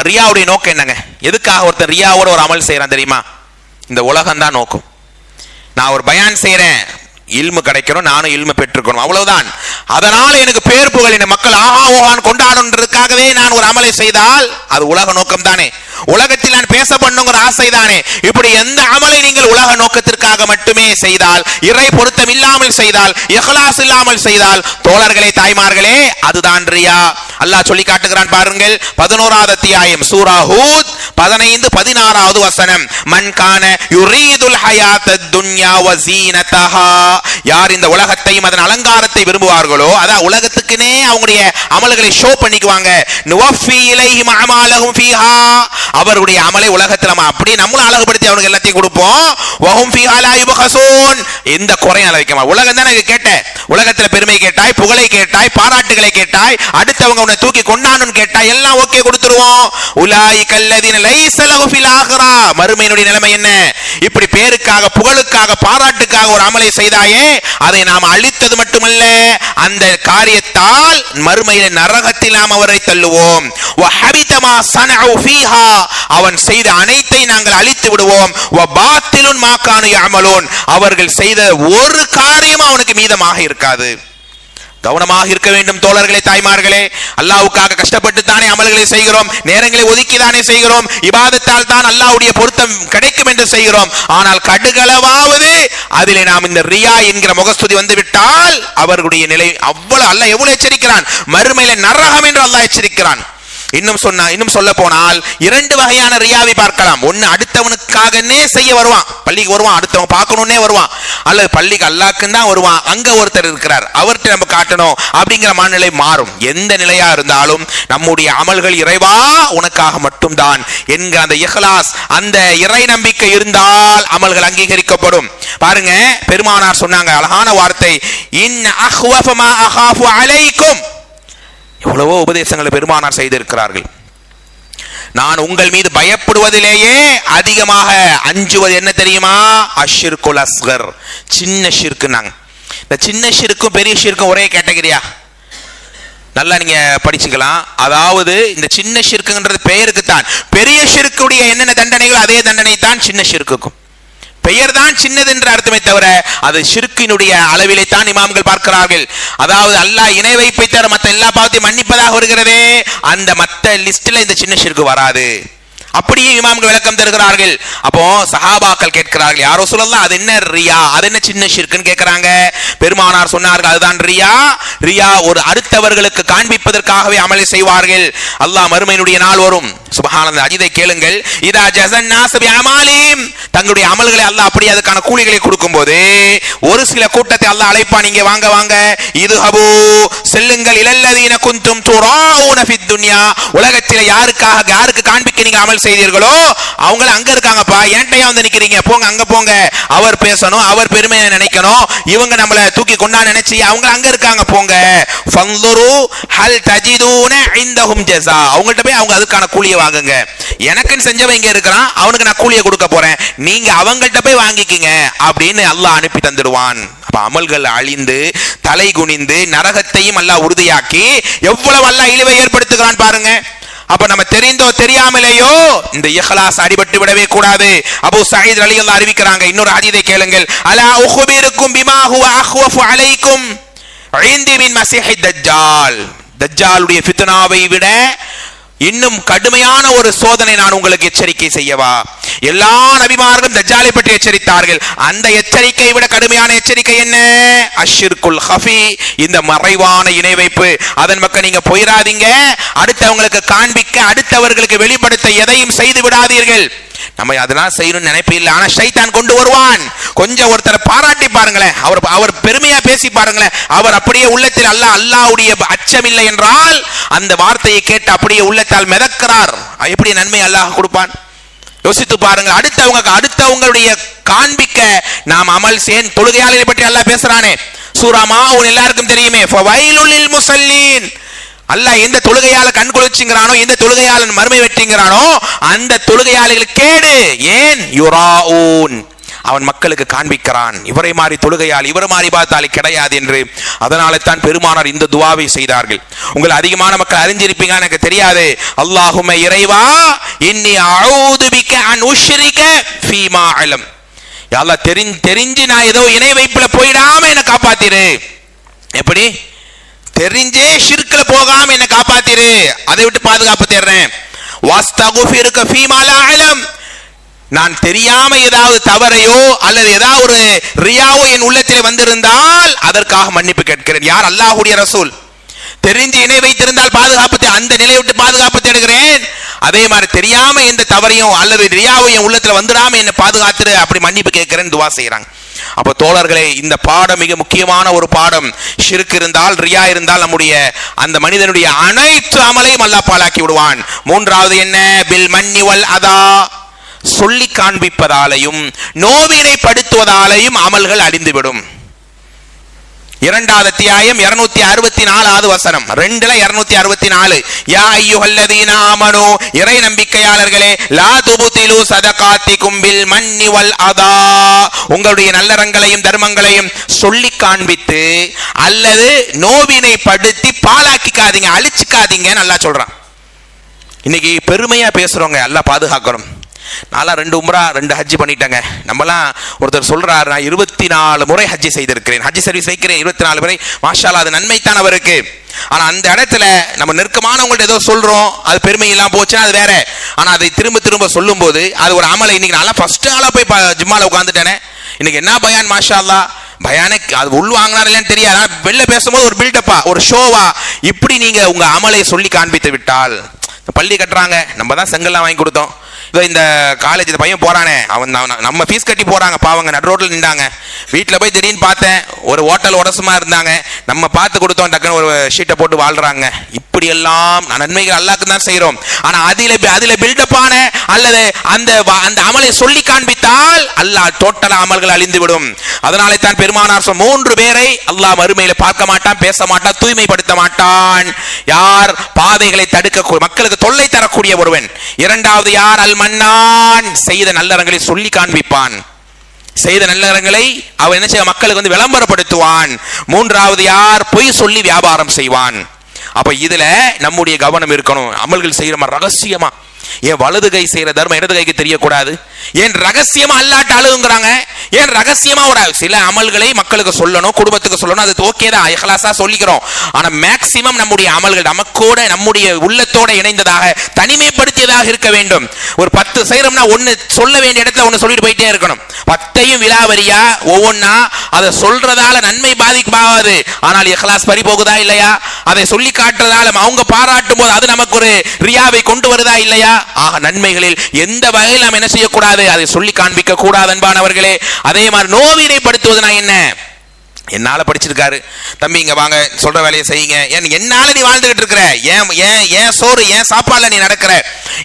ரியாவுடைய நோக்கம் என்னங்க? எதுக்காக ஒருத்தர் ரியாவோட ஒரு அமல் செய்யறான் தெரியுமா? இந்த உலகம் தான் நோக்கம். நான் ஒரு பயான் செய்யறேன், இல்மு கிடைக்கணும், நானும் இல்மு பெற்றுக்கணும், அவ்வளவுதான். அதனால எனக்கு பேர் புகழ் இந்த மக்கள் ஆஹா ஓஹான் கொண்டாடுன்றதுக்காகவே நான் ஒரு அமலை செய்தால் அது உலக நோக்கம் தானே, உலகத்தில் நான் பேச பண்ணுங்கிற ஆசை தானே. இப்படி எந்த அமலை நீங்கள் உலக நோக்கத்திற்காக மட்டுமே செய்தால், இறை பொருத்தம் இல்லாமல் செய்தால், இஹ்லாஸ் இல்லாமல் செய்தால், தோழர்களே தாய்மார்களே, அதுதான் ரியா. அல்லாஹ் சொல்லி காட்டுகிறான் பாருங்கள், 11வது அத்தியாயம் சூரா ஹூத் 15, 16வது வசனம், மன் கான யுரீதுல் ஹயாத்தத் துன்யா வ ஸீனதஹா, யார் இந்த உலகத்தையும் அதன் அலங்காரத்தை விரும்புவார்களோ, அதான் உலகத்துக்குனே அவங்களுடைய அமல்களை ஷோ பண்ணிக்குவாங்க, நுவஃபி இலைஹிம் அமாலஹும் ஃபீஹா, அவருடைய அமலை உலகத்தில் நம்ம அப்படியே நம்மளும் அழகுபடுத்தி அவனுக்கு எல்லாத்தையும் கொடுப்போம். வஹும் ஃபீஹா லா யுபஹஸூன், எந்த குறையும் வைக்க மாட்டோம். உலகம் தானே கேட்ட, உலகத்தில் பெருமை கேட்டாய், புகழை கேட்டாய், பாராட்டுகளை கேட்டாய், அடுத்தவங்க உன்னை தூக்கி கொண்டானுன்னு கேட்டாய், எல்லாம் ஓகே கொடுத்துருவோம். உலாயிக அல்லதீன லைஸ லஹு ஃபில் ஆகிரா, மறுமையினுடைய நிலைமை என்ன? இப்படி பேருக்காக, புகழுக்காக, பாராட்டுக்காக ஒரு அமலை செய்தாயே, அதை நாம் அழித்தது மட்டுமல்ல, அந்த காரியத்தால் மறுமையில நரகத்தில் நாம் அவரை தள்ளுவோம். வஹபித மா ஸனஉ ஃபீஹா, அவன் செய்த அனைத்தை நாங்கள் அழித்து விடுவோம். வபாத்திலுன் மா கானு யஅமலூன், அவர்கள் செய்த ஒரு காரியம் அவனுக்கு மீதமாக இருக்காது. கவனமாக இருக்க வேண்டும் தோழர்களே, தாய்மார்களே. அல்லாஹ்வுக்காக கஷ்டப்பட்டு தானே அமல்களை செய்கிறோம், நேரங்களை ஒதுக்கி தானே செய்கிறோம், இபாதத்தால் தான் அல்லாஹ்வுடைய பொருத்தம் கிடைக்கும் என்று செய்கிறோம். ஆனால் கடுகளவாவது அதிலே நாம் இந்த ரியா என்கிற முகஸ்துதி வந்து விட்டால் அவர்களுடைய நிலை அவ்வளவு அல்லாஹ் எவ்வளவு எச்சரிக்கிறான். மறுமையில நரகம் என்று அல்லாஹ் எச்சரிக்கிறான். இன்னும் சொல்ல போனால் இரண்டு வகையான ரியாவை பார்க்கலாம். ஒன்னு அடுத்தவனுக்காகனே செய்ய வருவான், பள்ளிக்கு வருவான், அடுத்தவன் பார்க்கணும்னே வருவான், அல்லது பள்ளிக்கு அல்லாஹ்க்கு தான் வருவான், அங்க ஒருத்தர் இருக்கிறார் அவர்கிட்ட நம்ம காட்டணும் அப்படிங்கிற மனநிலை மாறும். எந்த நிலையா இருந்தாலும் நம்முடைய அமல்கள் இறைவா உனக்காக மட்டும்தான் என்கிற அந்த இஹ்லாஸ், அந்த இறை நம்பிக்கை இருந்தால் அமல்கள் அங்கீகரிக்கப்படும். பாருங்க, பெருமானார் சொன்னாங்க அழகான வார்த்தை, இன் அஹ்வஃப மா அகாஃபு அலைக்கும். எவ்வளவோ உபதேசங்களை பெருமானார் செய்திருக்கிறார்கள். நான் உங்கள் மீது பயப்படுவதிலேயே அதிகமாக அஞ்சுவது என்ன தெரியுமா? அஷ்ஷிர்குல் அஸ்கர், சின்ன ஷிர்க்குனாங்க. இந்த சின்ன ஷிர்க்கும் பெரிய ஷிர்க்கும் ஒரே கேட்டகரியா? நல்லா நீங்க படிச்சுக்கலாம். அதாவது இந்த சின்ன ஷிர்க்குன்றது பெயருக்கு தான், பெரிய ஷிர்க்குடைய என்னென்ன தண்டனைகளோ அதே தண்டனை தான் சின்ன ஷிர்க்குக்கும். பெயர் தான் சின்னது என்று அர்த்தமே தவிர அது ஷிர்க்கினுடைய அளவிலே தான் இமாம்கள் பார்க்கிறார்கள். அதாவது அல்லாஹ் இணை வைப்பை தவிர மற்ற எல்லா பாவத்தையும் மன்னிப்பதாக வருகிறதே, அந்த மற்ற லிஸ்ட்ல இந்த சின்ன ஷிர்க்கு வராது. அப்படியே இமாம்கள் விளக்கம் தருகிறார்கள். அப்போ சஹாபாக்கள் கேட்கிறார்கள், யாரோ சொல்லலாம் அது என்ன ரியா, அது என்ன சின்ன ஷிர்க்குன்னு கேட்கிறாங்க. பெருமானார் சொன்னார்கள், அதுதான் ரியா. ரியா ஒரு அடுத்தவர்களுக்கு காண்பிப்பதற்காகவே அமலை செய்வார்கள். அல்லாஹ் மறுமையினுடைய நாள் வரும், சுப்ஹானல்லாஹ், அஜிதை கேளுங்கள், இதா ஜஸன்னாஸ் பிஅமாலிஹிம், தங்களுடைய அமல்களை அல்லாஹ் அப்படியே அதுக்கான கூலிகளை கொடுக்கும்போது ஒரு சில கூட்டத்தை அல்லாஹ் அழைப்பான், இங்கே வாங்க வாங்க, இதுஹபு செல்லுங்கள், இலல்லதீன குந்தும் துராஊன ஃபித் துன்யா, உலகத்திலே யாருக்கு காண்பிக்க நீங்க அமல் செய்தீர்களோ அவங்க அங்க இருக்காங்கப்பா, ஏன்டையா வந்து நிக்கிறீங்க, போங்க அங்க போங்க, அவர் பேசணும், அவர் பெருமையை நினைக்கணும், இவங்க நம்மள தூக்கி கொண்டா நினைச்சு அவங்க அங்க இருக்காங்க, போங்க. ஃபன்துரு ஹல் தஜிதூன இந்தஹும் ஜஸா, அவங்கள்ட்ட போய் அவங்க அதுக்கான கூலியை வாங்குங்க. எனக்குன்னு செஞ்சவன் இங்க இருக்கிறான், அவனுக்கு நான் கூலியை கொடுக்க போறேன், நீங்க அவங்கள்ட்ட போய் வாங்கிக்கிங்க அப்படின்னு அல்லாஹ் அனுப்பி தந்துடுவான். அப்ப அமல்கள் அழிந்து தலை குனிந்து நரகத்தையும் அல்லாஹ் உறுதியாக்கி எவ்வளவு அல்லாஹ் இழிவை ஏற்படுத்துகிறான் பாருங்க. அப்ப நம்ம தெரிந்தோ தெரியாமலேயோ இந்த இஹ்லாஸ் அடிபட்டு விடவே கூடாது. அபூ சயீத் ரலியல்லாஹு அறிவிக்கிறாங்க, இன்னொரு ஹதீஸை கேளுங்கள், அலா உഖ்பிருக்கும் பிமா ஹுவ அஹ்வஃபு அலைக்கும் இன்தி மின் மஸீஹித் தஜ்ஜால், தஜ்ஜாலுடைய ஃபித்னாவை விட இன்னும் கடுமையான ஒரு சோதனை நான் உங்களுக்கு எச்சரிக்கை செய்யவா? எல்லா நபிமார்களும் தஜ்ஜாலை பற்றி எச்சரித்தார்கள். அந்த எச்சரிக்கை விட கடுமையான எச்சரிக்கை என்ன? அஷ்ஷிர்குல் ஹஃபி, இந்த மறைவான இணை வைப்பு. அதன் பக்கம் நீங்க போயிடாதீங்க, அடுத்தவங்களுக்கு காண்பிக்க, அடுத்தவர்களுக்கு வெளிப்படுத்த எதையும் செய்து விடாதீர்கள். நம்ம அதெல்லாம் செய்யணும்னு நினைப்பு இல்லை, ஆனா ஷைத்தான் கொண்டு வருவான். கொஞ்சம் ஒருத்தரை பாராட்டி பாருங்களேன், அவர் பெருமையா பேசி பாருங்களேன், அவர் அப்படியே உள்ளத்தில் அல்லாஹ்வுடைய அச்சம் இல்லை என்றால் அந்த வார்த்தையை கேட்டு அப்படியே உள்ளத்தால் மிதக்கிறார். எப்படி நன்மை அல்லாஹ் கொடுப்பான் யோசித்து பாருங்க. அடுத்தவங்களுடைய காண்பிக்க நாம் அமல் செய்ய, தொழுகையாளரை பற்றி அல்லாஹ் பேசுறானே, சூரா மாஊன் எல்லாருக்கும் தெரியுமே, ஃபவைலுல் லில் முஸல்லீன், அல்லாஹ் எந்த தொழுகையால கண் குளிச்சுங்கிறானோ, எந்த தொழுகையாளன் மறுமை வெட்டிங்கிறானோ அந்த தொழுகையாளிகள் கேடு. ஏன்? யுராஊன், அவன் மக்களுக்கு காண்பிக்கிறான், இவரை மாறி தொழுகையால் இவர் மாறி பார்த்தாலே கிடையாது என்று. அதனால தான் பெருமானார் இந்த துவாவை செய்தார்கள். உங்கள் அதிகமான மக்கள் அறிஞ்சிருப்பீங்க, எனக்கு தெரியாது. அல்லாஹும்ம இறைவா, இன்னி அஊது பிக அன் உஷ்ரிக ஃபீமா அலம், யா அல்லாஹ் தெரிஞ்சு நான் ஏதோ இணை வைப்புல போயிடாம என்ன காப்பாத்திரு. எப்படி? தெரிஞ்சே ஷிர்க்ல போகாம என்ன காப்பாத்திரு, அதை விட்டு பாதுகாப்பு தேடுறேன். வாஸ்தகுஃபிருக ஃபீமா லா அலம், நான் தெரியாம ஏதாவது தவறையோ அல்லது ஏதாவது ஒரு ரியாவோ என் உள்ளத்திலே வந்திருந்தால் அதற்காக மன்னிப்பு கேட்கிறேன். யார்? அல்லாஹ்வுடைய ரசூல். தெரிஞ்சு இணை வைத்திருந்தால் பாதுகாப்பு, அந்த நிலையை விட்டு பாதுகாப்பு தேடுகிறேன். அதே மாதிரி தெரியாம எந்த தவறையும் அல்லது ரியாவோ என் உள்ளத்துல வந்துடாம என்ன பாதுகாத்துரு, அப்படி மன்னிப்பு கேட்கிறேன் துவா செய்யறாங்க. அப்ப தோழர்களே, இந்த பாடம் மிக முக்கியமான ஒரு பாடம். ஷிர்க் இருந்தால், ரியா இருந்தால் நம்முடைய அந்த மனிதனுடைய அனைத்து அமலையும் அல்லாஹ் பாழாக்கி விடுவான். மூன்றாவது என்ன? பில் மன்னி வல் அதா, சொல்லி காண்பிப்பதாலையும் நோவினை படுத்துவதாலையும் அமல்கள் அழிந்துவிடும். 2வது அத்தியாயம் 264வது வசனம், 264. யா அய்யுஹல்லதீன ஆமனூ, இறை நம்பிக்கையாளர்களே, லா துபுதிலு சதகாத்திகும் பில் மன்னி வல் அதா, உங்களுடைய நல்லறங்களையும் தர்மங்களையும் சொல்லி காண்பித்து அல்லது நோவினை படுத்தி பாழாக்கிக்காதீங்க, அழிச்சுக்காதீங்கன்னு அல்லாஹ் சொல்றான். இன்னைக்கு பெருமையா பேசுறவங்க அல்லாஹ் பாதுகாக்கணும். நான்லாம் 2 உம்ரா 2 ஹஜ் பண்ணிட்டேங்க. நம்மலாம் ஒருத்தர் சொல்றாரு, நான் 24 முறை ஹஜ்ஜி செய்திருக்கிறேன், ஹஜ்ஜி சர்வீஸ் வைக்கிறேன் 24 முறை. மாஷா அல்லாஹ், அது நன்மைத்தான் அவருக்கு. ஆனா அந்த இடத்துல நம்ம நெருக்கமானவங்கள்ட்ட ஏதோ சொல்றோம், அது பெருமை எல்லாம் போச்சுன்னா அது வேற. ஆனா அதை திரும்ப திரும்ப சொல்லும் போது அது ஒரு அமலை. இன்னைக்கு நல்லா ஃபர்ஸ்ட் ஆளா போய் ஜிம்மால உட்காந்துட்டேனே, இன்னைக்கு என்ன பயான் மாஷா அல்லாஹ், பயானே அது உள் வாங்கினார் இல்லைன்னு தெரியாது, வெளில பேசும்போது ஒரு பில்டப்பா, ஒரு ஷோவா, இப்படி நீங்க உங்க அமலை சொல்லி காண்பித்து விட்டால். பள்ளி கட்டுறாங்க, நம்ம தான் செங்கல்லாம் வாங்கி கொடுத்தோம். இந்த காலேஜ் இந்த பையன் போறானே, அவன் நம்ம ஃபீஸ் கட்டி போறாங்க, பாவங்க நடு ரோட்ல நின்றாங்க. வீட்டில் போய் திடீர்னு பார்த்தேன், ஒரு ஹோட்டல் உடசுமா இருந்தாங்க, நம்ம பார்த்து கொடுத்தோம், டக்குன்னு ஒரு ஷீட்டை போட்டு வாழ்றாங்க. இப்படி எல்லாம் நன்மைகள் அல்லாஹ்க்கு தான் செய்யறோம். ஆனா அதில பில்டப்பான அல்லது அந்த அமலை சொல்லி காண்பித்தால் அல்லாஹ் டோட்டல் அமல்கள் அழிந்து விடும். அதனாலே தான் பெருமானார் 3 பேரை அல்லாஹ் மறுமையில பார்க்க மாட்டான், பேச மாட்டான், தூய்மைப்படுத்த மாட்டான். யார் பாதைகளை தடுக்க, மக்களுக்கு தொல்லை தரக்கூடிய ஒருவன். இரண்டாவது யார்? அல் மன்னான், செய்த நல்லறங்களை சொல்லி காண்பிப்பான், செய்த நல்லறங்களை அவன் என்ன செய்ய மக்களுக்கு வந்து விளம்பரப்படுத்துவான். மூன்றாவது யார்? பொய் சொல்லி வியாபாரம் செய்வான். அப்ப இதுல நம்முடைய கவனம் இருக்கணும். அமல்கள் செய்யற ரகசியமா, ஏன் வலது கை செய்யற தர்மம் இடது கைக்கு தெரியக்கூடாது? ஏன் ரகசியமா அல்லாட்ட அழுகுங்கிறாங்க? ஏன் ரகசியமா ஒரு சில அமல்களை மக்களுக்கு சொல்லணும், குடும்பத்துக்கு சொல்லணும், அது ஓகே தான், இஹ்லாஸா சொல்லிக்கிறோம். ஆனா மேக்சிமம் நம்முடைய அமல்கள் நமக்கோட நம்முடைய உள்ளத்தோட இணைந்ததாக, தனிமைப்படுத்தியதாக இருக்க வேண்டும். ஒரு 10 செய்யறோம்னா ஒன்னு சொல்ல வேண்டிய இடத்துல ஒன்னு சொல்லிட்டு போயிட்டே இருக்கணும். 10ஐயும் விலாவரியா ஒவ்வொன்னா அதை சொல்றதால நன்மை பாதிக்காது, ஆனால் இஹ்லாஸ் பறி போகுதா இல்லையா? அதை சொல்லி காட்டுறதால அவங்க பாராட்டும் போது அது நமக்கு ஒரு ரியாவை கொண்டு வருதா இல்லையா? ஆக நன்மைகளில் எந்த வகையில் நாம் என்ன செய்யக்கூடாது? அதை சொல்லி காண்பிக்க கூடாது அன்பானவர்களே. அதே மாதிரி நோவினைப்படுத்துவதுனா என்ன? என்னால படிச்சிருக்காரு தம்பி, இங்க வாங்க, சொல்ற வேலையை செய்யுங்க, என்னால நீ வாழ்ந்துகிட்டு இருக்கிற, ஏன் சோறு ஏன் சாப்பாடுல நீ நடக்கிற,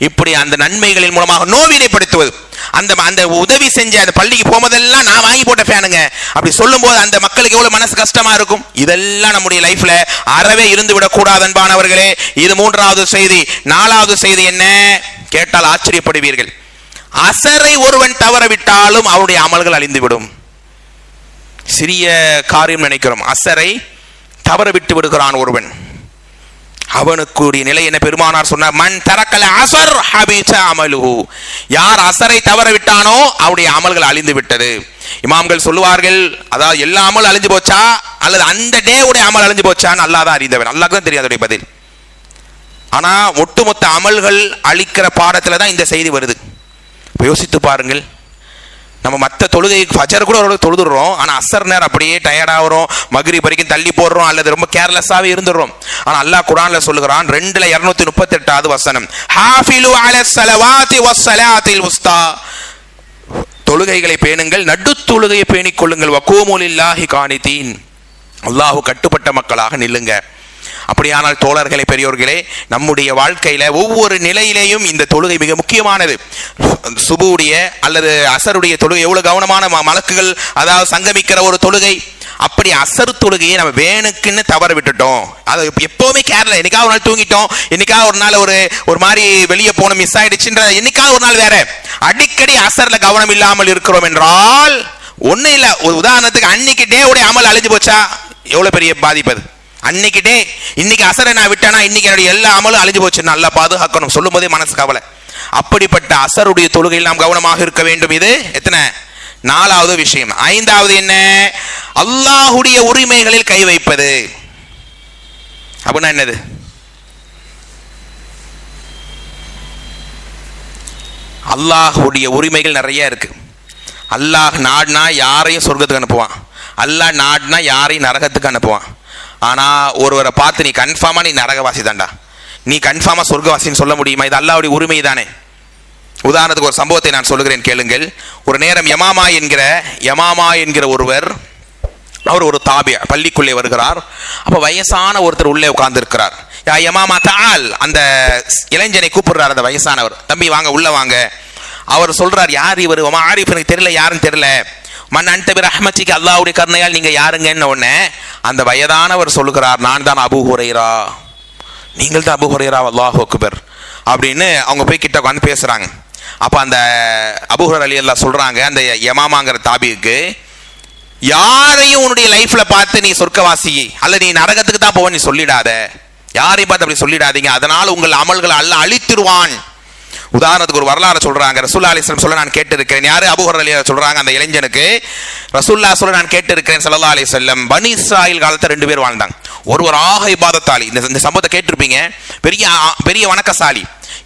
இப்படி அந்த நன்மைகளின் மூலமாக நோவினைப்படுத்துவது. அந்த உதவி செஞ்ச அந்த பள்ளிக்கு போகும்போதெல்லாம் நான் வாங்கி போட்ட ஃபேனுங்க அப்படி சொல்லும் போது அந்த மக்களுக்கு எவ்வளவு மனசு கஷ்டமா இருக்கும். இதெல்லாம் நம்முடைய லைஃப்ல அறவே இருந்து விடக் கூடாது அன்பானவர்களே. இது 3வது செய்தி. 4வது செய்தி என்ன கேட்டால் ஆச்சரியப்படுவீர்கள். அசரை ஒருவன் தவறவிட்டாலும் அவருடைய அமல்கள் அழிந்துவிடும். சிறிய காரியம் நினைக்கிறோம், அசரை தவற விட்டு விடுகிறான் ஒருவன், அவனுக்குரிய நிலை என்ன? பெருமானார் சொன்னார், மன் தரக்கல அஸர் ஹபித அமலுஹு, யார் அசரை தவற விட்டானோ அவருடைய அமல்கள் அழிந்து விட்டது. இமாம்கள் சொல்லுவார்கள், அதாவது எல்லா அமல் அழிஞ்சு போச்சா அல்லது அந்த டே உடைய அமல் அழிஞ்சு போச்சான்னு அல்லாஹ் தான் அறிந்தவன், அல்லாஹ்க்கு தான் தெரியும் அதோடைய பதில். ஆனா ஒட்டுமொத்த அமல்கள் அழிக்கிற பாடத்துல தான் இந்த செய்தி வருது. யோசித்து பாருங்கள், நம்ம மற்ற தொழுகை ஃபஜர் கூட ஒரு தொழுதுறோம், ஆனால் அசர் நேரம் அப்படியே டயர்டாகிறோம், மக்ரிப் வரைக்கும் தள்ளி போடுறோம், அல்லது ரொம்ப கேர்லெஸ்ஸாகவே இருந்துடுறோம். ஆனால் அல்லாஹ் குர்ஆன்ல சொல்லுகிறான் 2:238 வசனம், ஹாஃபிலு அலஸ் ஸலவாத்தி வஸ்ஸலாத்தில் உஸ்தா, தொழுகைகளை பேணுங்கள், நடு தொழுகையை பேணிக் கொள்ளுங்கள், வகூமு லில்லாஹி கானிதீன், அல்லாஹ் கட்டுப்பட்ட மக்களாக நில்லுங்க. அப்படியானால் தோழர்களே, பெரியோர்களே, நம்முடைய வாழ்க்கையில ஒவ்வொரு நிலையிலேயும் இந்த தொழுகை மிக முக்கியமானது. சுபுடைய அல்லது அசருடைய தொழுகை எவ்வளவு கவனமான மலக்குகள் அதாவது சங்கமிக்கிற ஒரு தொழுகை. அப்படி அசர் தொழுகையை நம்ம வேணுக்குன்னு தவற விட்டுட்டோம், அது எப்பவுமே கேர்ல, என்னைக்காவது ஒரு நாள் தூங்கிட்டோம், என்னைக்காவது ஒரு நாள் ஒரு மாதிரி வெளியே போன மிஸ் ஆயிடுச்சுன்ற, என்னைக்காவது ஒரு நாள் வேற, அடிக்கடி அசர்ல கவனம் இல்லாமல் இருக்கிறோம் என்றால் ஒண்ணு இல்ல. ஒரு உதாரணத்துக்கு அன்னைக்கு டே உடைய அமல் அழிஞ்சு போச்சா எவ்வளவு பெரிய பாதிப்பு அது. அன்னைக்கு டே, இன்னைக்கு அசரை நான் விட்டேனா இன்னைக்கு என்னுடைய எல்லா அமலும் அழிஞ்சு போச்சு, நல்லா பாதுகாக்கணும், சொல்லும் போதே மனசு கவலை. அப்படிப்பட்ட அசருடைய தொழுகையில் நாம் கவனமாக இருக்க வேண்டும். இது எத்தனை? 4வது விஷயம். 5வது என்ன? அல்லாஹுடைய உரிமைகளில் கை வைப்பது. அப்படின்னா என்னது? அல்லாஹுடைய உரிமைகள் நிறைய இருக்கு. அல்லாஹ் நாடுனா யாரையும் சொர்க்கத்துக்கு அனுப்புவான், அல்லாஹ் நாடுனா யாரையும் நரகத்துக்கு அனுப்புவான். ஆனா ஒருவரை பார்த்து நீ கன்ஃபார்மா நீ நரகவாசி தான்டா, நீ கன்ஃபார்மா சொர்க்கவாசின்னு சொல்ல முடியுமா? இது அல்லாஹ்வுடைய உரிமை தானே. உதாரணத்துக்கு ஒரு சம்பவத்தை நான் சொல்லுகிறேன், கேளுங்கள். ஒரு நேரம் யமாமா என்கிற ஒருவர், அவர் ஒரு தாபியா, பள்ளிக்குள்ளே வருகிறார். அப்ப வயசான ஒருத்தர் உள்ளே உட்கார்ந்து இருக்கிறார். யா யமாமா தால், அந்த இளைஞனை கூப்பிடுறார் அந்த வயசானவர், தம்பி வாங்க உள்ள வாங்க. அவர் சொல்றார், யார் இவர்? ஆரிஃப், எனக்கு தெரியல, யாருன்னு தெரியல. மன் அன்த பி ரஹ்மத்திக, அல்லாஹ்வுடைய கருணையால் நீங்க யாருங்கன்னு உடனே அந்த வயதானவர் சொல்லுகிறார், நான் தான் அபூ ஹுரைரா. நீங்கள் தான் அபூ ஹுரைரா? அல்லாஹு அக்பர் அப்படின்னு அவங்க போய் கிட்ட உட்காந்து பேசுறாங்க. அப்ப அந்த அபூ ஹுரைரா ரலியல்லாஹு சொல்றாங்க அந்த யமாமாங்கிற தாபிக்கு, யாரையும் உன்னுடைய லைஃப்ல பார்த்து நீ சொர்க்கவாசி அல்ல நீ நரகத்துக்கு தான் போவ நீ சொல்லிடாத, யாரையும் பார்த்து அப்படி சொல்லிடாதீங்க, அதனால உங்கள் அமல்களை அல்லாஹ் அழித்திருவான். உதாரணத்துக்கு ஒரு வரலாறு சொல்றாங்க. ரசூலுல்லாஹி அலைஹி வஸல்லம் சொல்ல நான் கேட்டிருக்கிறேன். யாரு? அபூ ஹுரைரா சொல்றாங்க அந்த இளைஞனுக்கு, ரசூலுல்லாஹ் சொல்ல நான் கேட்டிருக்கிறேன் ஸல்லல்லாஹு அலைஹி வஸல்லம், பனி இஸ்ராயில் காலத்துல 2 பேர் வாழ்ந்தாங்க. ஒருவர் ஆக இபாதத்தாளி, இந்த சம்பவத்தை கேட்டிருப்பீங்க, பெரிய வணக்கசாலி.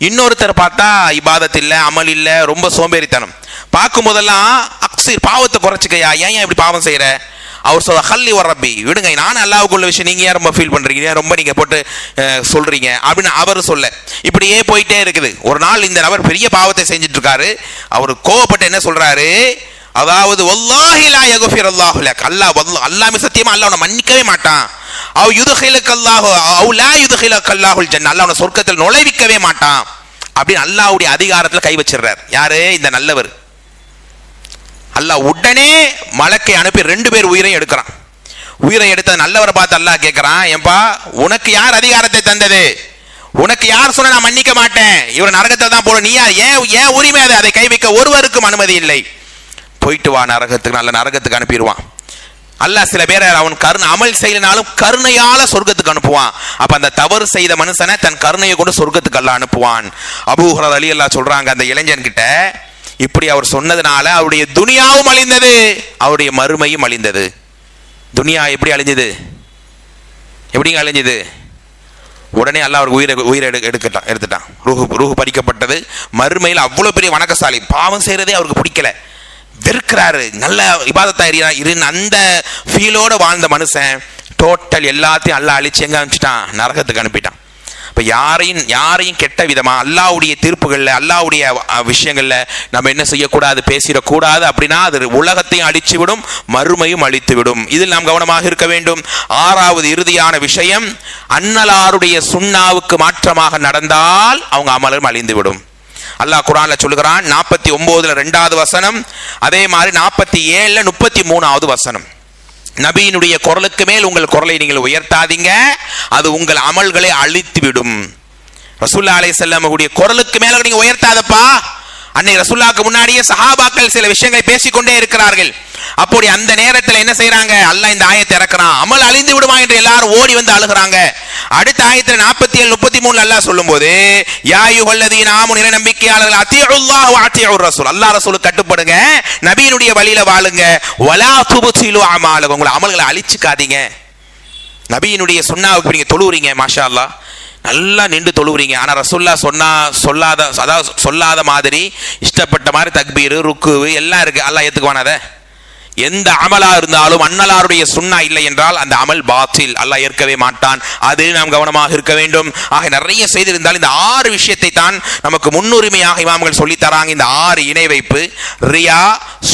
இன்னொருத்தர் பார்த்தா இபாதத் இல்ல, அமல் இல்ல, ரொம்ப சோம்பேறித்தனம். பார்க்கும் போதெல்லாம் அக்ஸிர், பாவத்தை குறைச்சிக்கையா, ஏன் இப்படி பாவம் செய்யற? அவர் சொல்ல ஹல்லி ஒரு ரப்பி, விடுங்க, நான் அல்லாஹ்வுக்குள்ள விஷயம் நீங்க ஏன் ரொம்ப ஃபீல் பண்றீங்க, ரொம்ப நீங்க போட்டு சொல்றீங்க அப்படின்னு அவர் சொல்ல, இப்படியே போயிட்டே இருக்குது. ஒரு நாள் இந்த நபர் பெரிய பாவத்தை செஞ்சுட்டு இருக்காரு. அவர் கோவப்பட்டு என்ன சொல்றாரு, அதாவது வல்லாஹி லா யக்ஃபிருல்லாஹு லக், அல்லாஹ் சத்தியமா அல்லாஹ் உன்னை மன்னிக்கவே மாட்டான். அவ் யுத்ஹிலுக்கல்லாஹு அவ் லா யுத்ஹிலுக்கல்லாஹுல் ஜன்னah, அல்லாஹ் உன்னை சொர்க்கத்தில் நுழைவிக்கவே மாட்டான் அப்படின்னு அல்லாஹ்வுடைய அதிகாரத்தில் கை வச்சிடுறார். யாரு? இந்த நல்லவர். அல்லாஹ் உடனே மலக்கை அனுப்பி 2 பேர் உயிரையும் எடுக்கிறான். உயிரை எடுத்த நல்லவரை பார்த்து அல்லாஹ் கேட்கிறான், ஏன்பா உனக்கு யார் அதிகாரத்தை தந்தது? உனக்கு யார் சொன்ன நான் மன்னிக்க மாட்டேன், இவர் நரகத்தை தான் போல, நீ யார்? ஏன் உரிமை அதை கை வைக்க ஒருவருக்கும் அனுமதி இல்லை. போயிட்டு வா நரகத்துக்கு, நல்ல நரகத்துக்கு அனுப்பிடுவான். அல்லாஹ் சில பேரை அவன் அமல் செய்யலினாலும் கருணையால சொர்க்கத்துக்கு அனுப்புவான். அப்ப அந்த தவறு செய்த மனுஷனை தன் கருணையை கொண்டு சொர்க்கத்துக்கு அல்லாஹ் அனுப்புவான். அபூ ஹுரைரா ரலியல்லாஹு சொல்றாங்க, அந்த இளைஞன் கிட்ட இப்படி அவர் சொன்னதுனால அவருடைய துனியாவும் அழிந்தது, அவருடைய மறுமையும் அழிந்தது. துனியா எப்படி அழிஞ்சது? எப்படிங்க அழிஞ்சது? உடனே அல்லாஹ் அவருக்கு உயிரை எடுத்துட்டான். ரூஹு பறிக்கப்பட்டது. மறுமையில் அவ்வளவு பெரிய வணக்கசாலி, பாவம் செய்யறதே அவருக்கு பிடிக்கல, வெறுக்கிறாரு. நல்ல இபாதத்தா அந்த ஃபீலோட வாழ்ந்த மனுஷன் டோட்டல் எல்லாத்தையும் அல்லாஹ் அழிச்சு எங்க அனுப்பிச்சிட்டான்? நரகத்துக்கு அனுப்பிட்டான். இப்போ யாரையும் கெட்ட விதமா அல்லாஹ்வுடைய தீர்ப்புகளில், அல்லாஹ்வுடைய விஷயங்களில் நம்ம என்ன செய்யக்கூடாது, பேசிடக்கூடாது. அப்படின்னா அது உலகத்தையும் அழித்து விடும், மறுமையும் அழித்து விடும். இதில் நாம் கவனமாக இருக்க வேண்டும். 6வது இறுதியான விஷயம், அன்னலாருடைய சுன்னாவுக்கு மாற்றமாக நடந்தால் அவங்க அமலும் அழிந்து விடும். அல்லாஹ் குர்ஆன்ல சொல்லுகிறான் 49ல 2வது வசனம், அதே மாதிரி 47ல 33வது வசனம். நபியினுடைய குரலுக்கு மேல் உங்கள் குரலை நீங்கள் உயர்த்தாதீங்க, அது உங்கள் அமல்களை அழித்து விடும். ரசூலுல்லாஹி அலைஹி வஸல்லம் உடைய குரலுக்கு மேல நீங்க உயர்த்தாதப்பா. அன்னைக்கு ரசூலுல்லாஹ்க்கு முன்னாடியே சஹாபாக்கள் சில விஷயங்களை பேசிக்கொண்டே இருக்கிறார்கள். அப்படி அந்த நேரத்தில் என்ன செய்யறாங்க? அல்லாஹ் இந்த ஆயத்தை இறக்குறான், அமல் அழிந்து விடுமா என்று எல்லாரும் ஓடி வந்து அழுகிறாங்க. அடுத்த ஆயத்தில் 47 33 அல்லாஹ் சொல்லும்போது, யா அய்யுஹல்லதீன ஆமனு, இறை நம்பிக்கையாளர்கள், அத்தீஉல்லாஹ் வ அத்தீஉர் ரசூல், அல்லாஹ் ரசூலுக்கு கட்டுப்படுங்க, நபியினுடைய வழியில வாழுங்க, வலா துப்திலு அமாலகும், உங்கள் அமல்களை அழிச்சுக்காதீங்க. நபியினுடைய சுன்னாவுக்கு நீங்க தொழுவுறீங்க, மாஷா அல்லாஹ், நல்லா நின்று தொழுவுறீங்க. ஆனா ரசூலுல்லாஹ் சொல்லாத மாதிரி இஷ்டப்பட்ட மாதிரி தக்பீர், ருக்கு எல்லாம் இருக்கு, அல்லாஹ் ஏத்துக்குவானா? அதை எந்த அமலா இருந்தாலும் அன்னலாருடைய சுன்னா இல்லை என்றால் அந்த அமல் பாத்தில், அல்லாஹ் ஏற்கவே மாட்டான். அதில் நாம் கவனமாக இருக்க வேண்டும். ஆக நிறைய செய்தி இருந்தால் இந்த 6 விஷயத்தை தான் நமக்கு முன்னுரிமையாக இமாம்கள் சொல்லி தராங்க. இந்த 6 இணை வைப்பு, ரியா,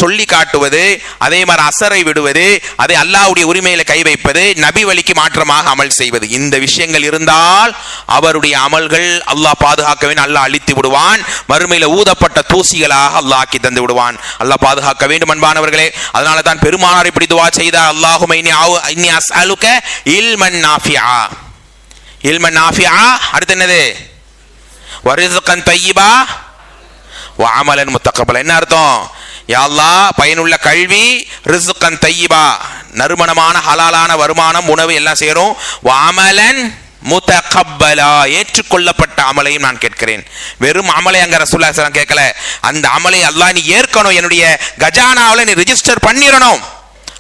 சொல்லி காட்டுவது, அதே மாதிரி அசரை விடுவது, அதை அல்லாஹ்வுடைய உரிமையில கை வைப்பது, நபி வழிக்கு மாற்றமாக அமல் செய்வது, இந்த விஷயங்கள் இருந்தால் அவருடைய அமல்கள் அல்லாஹ் பாதுகாக்க வேண்டும், அல்லாஹ் அழித்து விடுவான். மறுமையில ஊதப்பட்ட தூசிகளாக அல்லாஹ் ஆக்கி தந்து விடுவான். அல்லாஹ் பாதுகாக்க வேண்டும் அன்பானவர்களே. அதனால தான் பெருமானார் இப்படி துஆ செய்தார், அல்லாஹும்ம இன்னி அஸ்அலுக இல்மன் நாஃபிஆ. இல்மன் நாஃபிஆ, அடுத்து என்னது? வரிஸ்கன் தய்யிபா வ அமலன் முத்தகப்பல. என்ன அர்த்தம்? யா அல்லாஹ் பயனுள்ள கல்வி, ரிஸ்கன் தய்யிபா நறுமணமான ஹலாலான வருமானம், உணவு எல்லாம் சேரும், வ அமலன் முத்தகப்பலா ஏற்றுக்கொள்ளப்பட்ட அமலையும் நான் கேட்கிறேன். வெறும் அமலை அங்க ரசூலுல்லாஹி ஸல்லல்லாஹு அலைஹி வஸல்லம் கேட்கல, அந்த அமலை அல்லாஹ் நீ ஏற்கணும், என்னுடைய கஜானாவில் நீ ரெஜிஸ்டர் பண்ணிடணும்,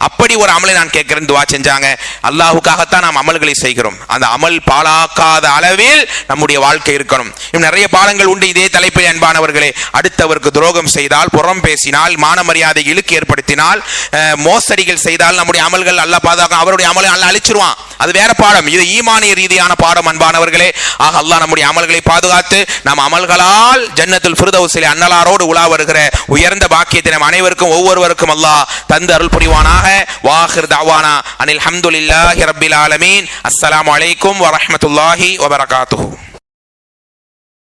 அப்படி ஒரு அமலை நான் கேட்கிறேன் துஆ செஞ்சாங்க. அல்லாஹ்வுக்காகத்தான் நாம் அமல்களை செய்கிறோம், அந்த அமல் பாழாக்காத அளவில் நம்முடைய வாழ்க்கை இருக்கணும். இன்னும் நிறைய பாடங்கள் உண்டு இதே தலைப்பில் அன்பானவர்களே. அடுத்தவருக்கு துரோகம் செய்தால், புறம் பேசினால், மான மரியாதை இழுக்கு ஏற்படுத்தினால், மோசடிகள் செய்தால் நம்முடைய அமல்கள் அல்லாஹ் பாதுகாக்க, அவருடைய அமலை அல்லாஹ் அழிச்சிருவான். அது வேற பாடம், இது ஈமானிய ரீதியான பாடம் அன்பானவர்களே. ஆக அல்லாஹ் நம்முடைய அமல்களை பாதுகாத்து நம் அமல்களால் ஜன்னத்துல் ஃபிர்தௌஸிலே அன்னலாரோடு உலா வருகிற உயர்ந்த பாக்கியத்தை நம் அனைவருக்கும் ஒவ்வொருவருக்கும் அல்லாஹ் தந்து அருள் புரிவானாக. வாஹிர் தஅவானா அனில் ஹம்துலில்லாஹி ரப்பில் ஆலமீன். அஸ்ஸலாமு அலைக்கும் வ ரஹ்மத்துல்லாஹி வ பரகாத்துஹு.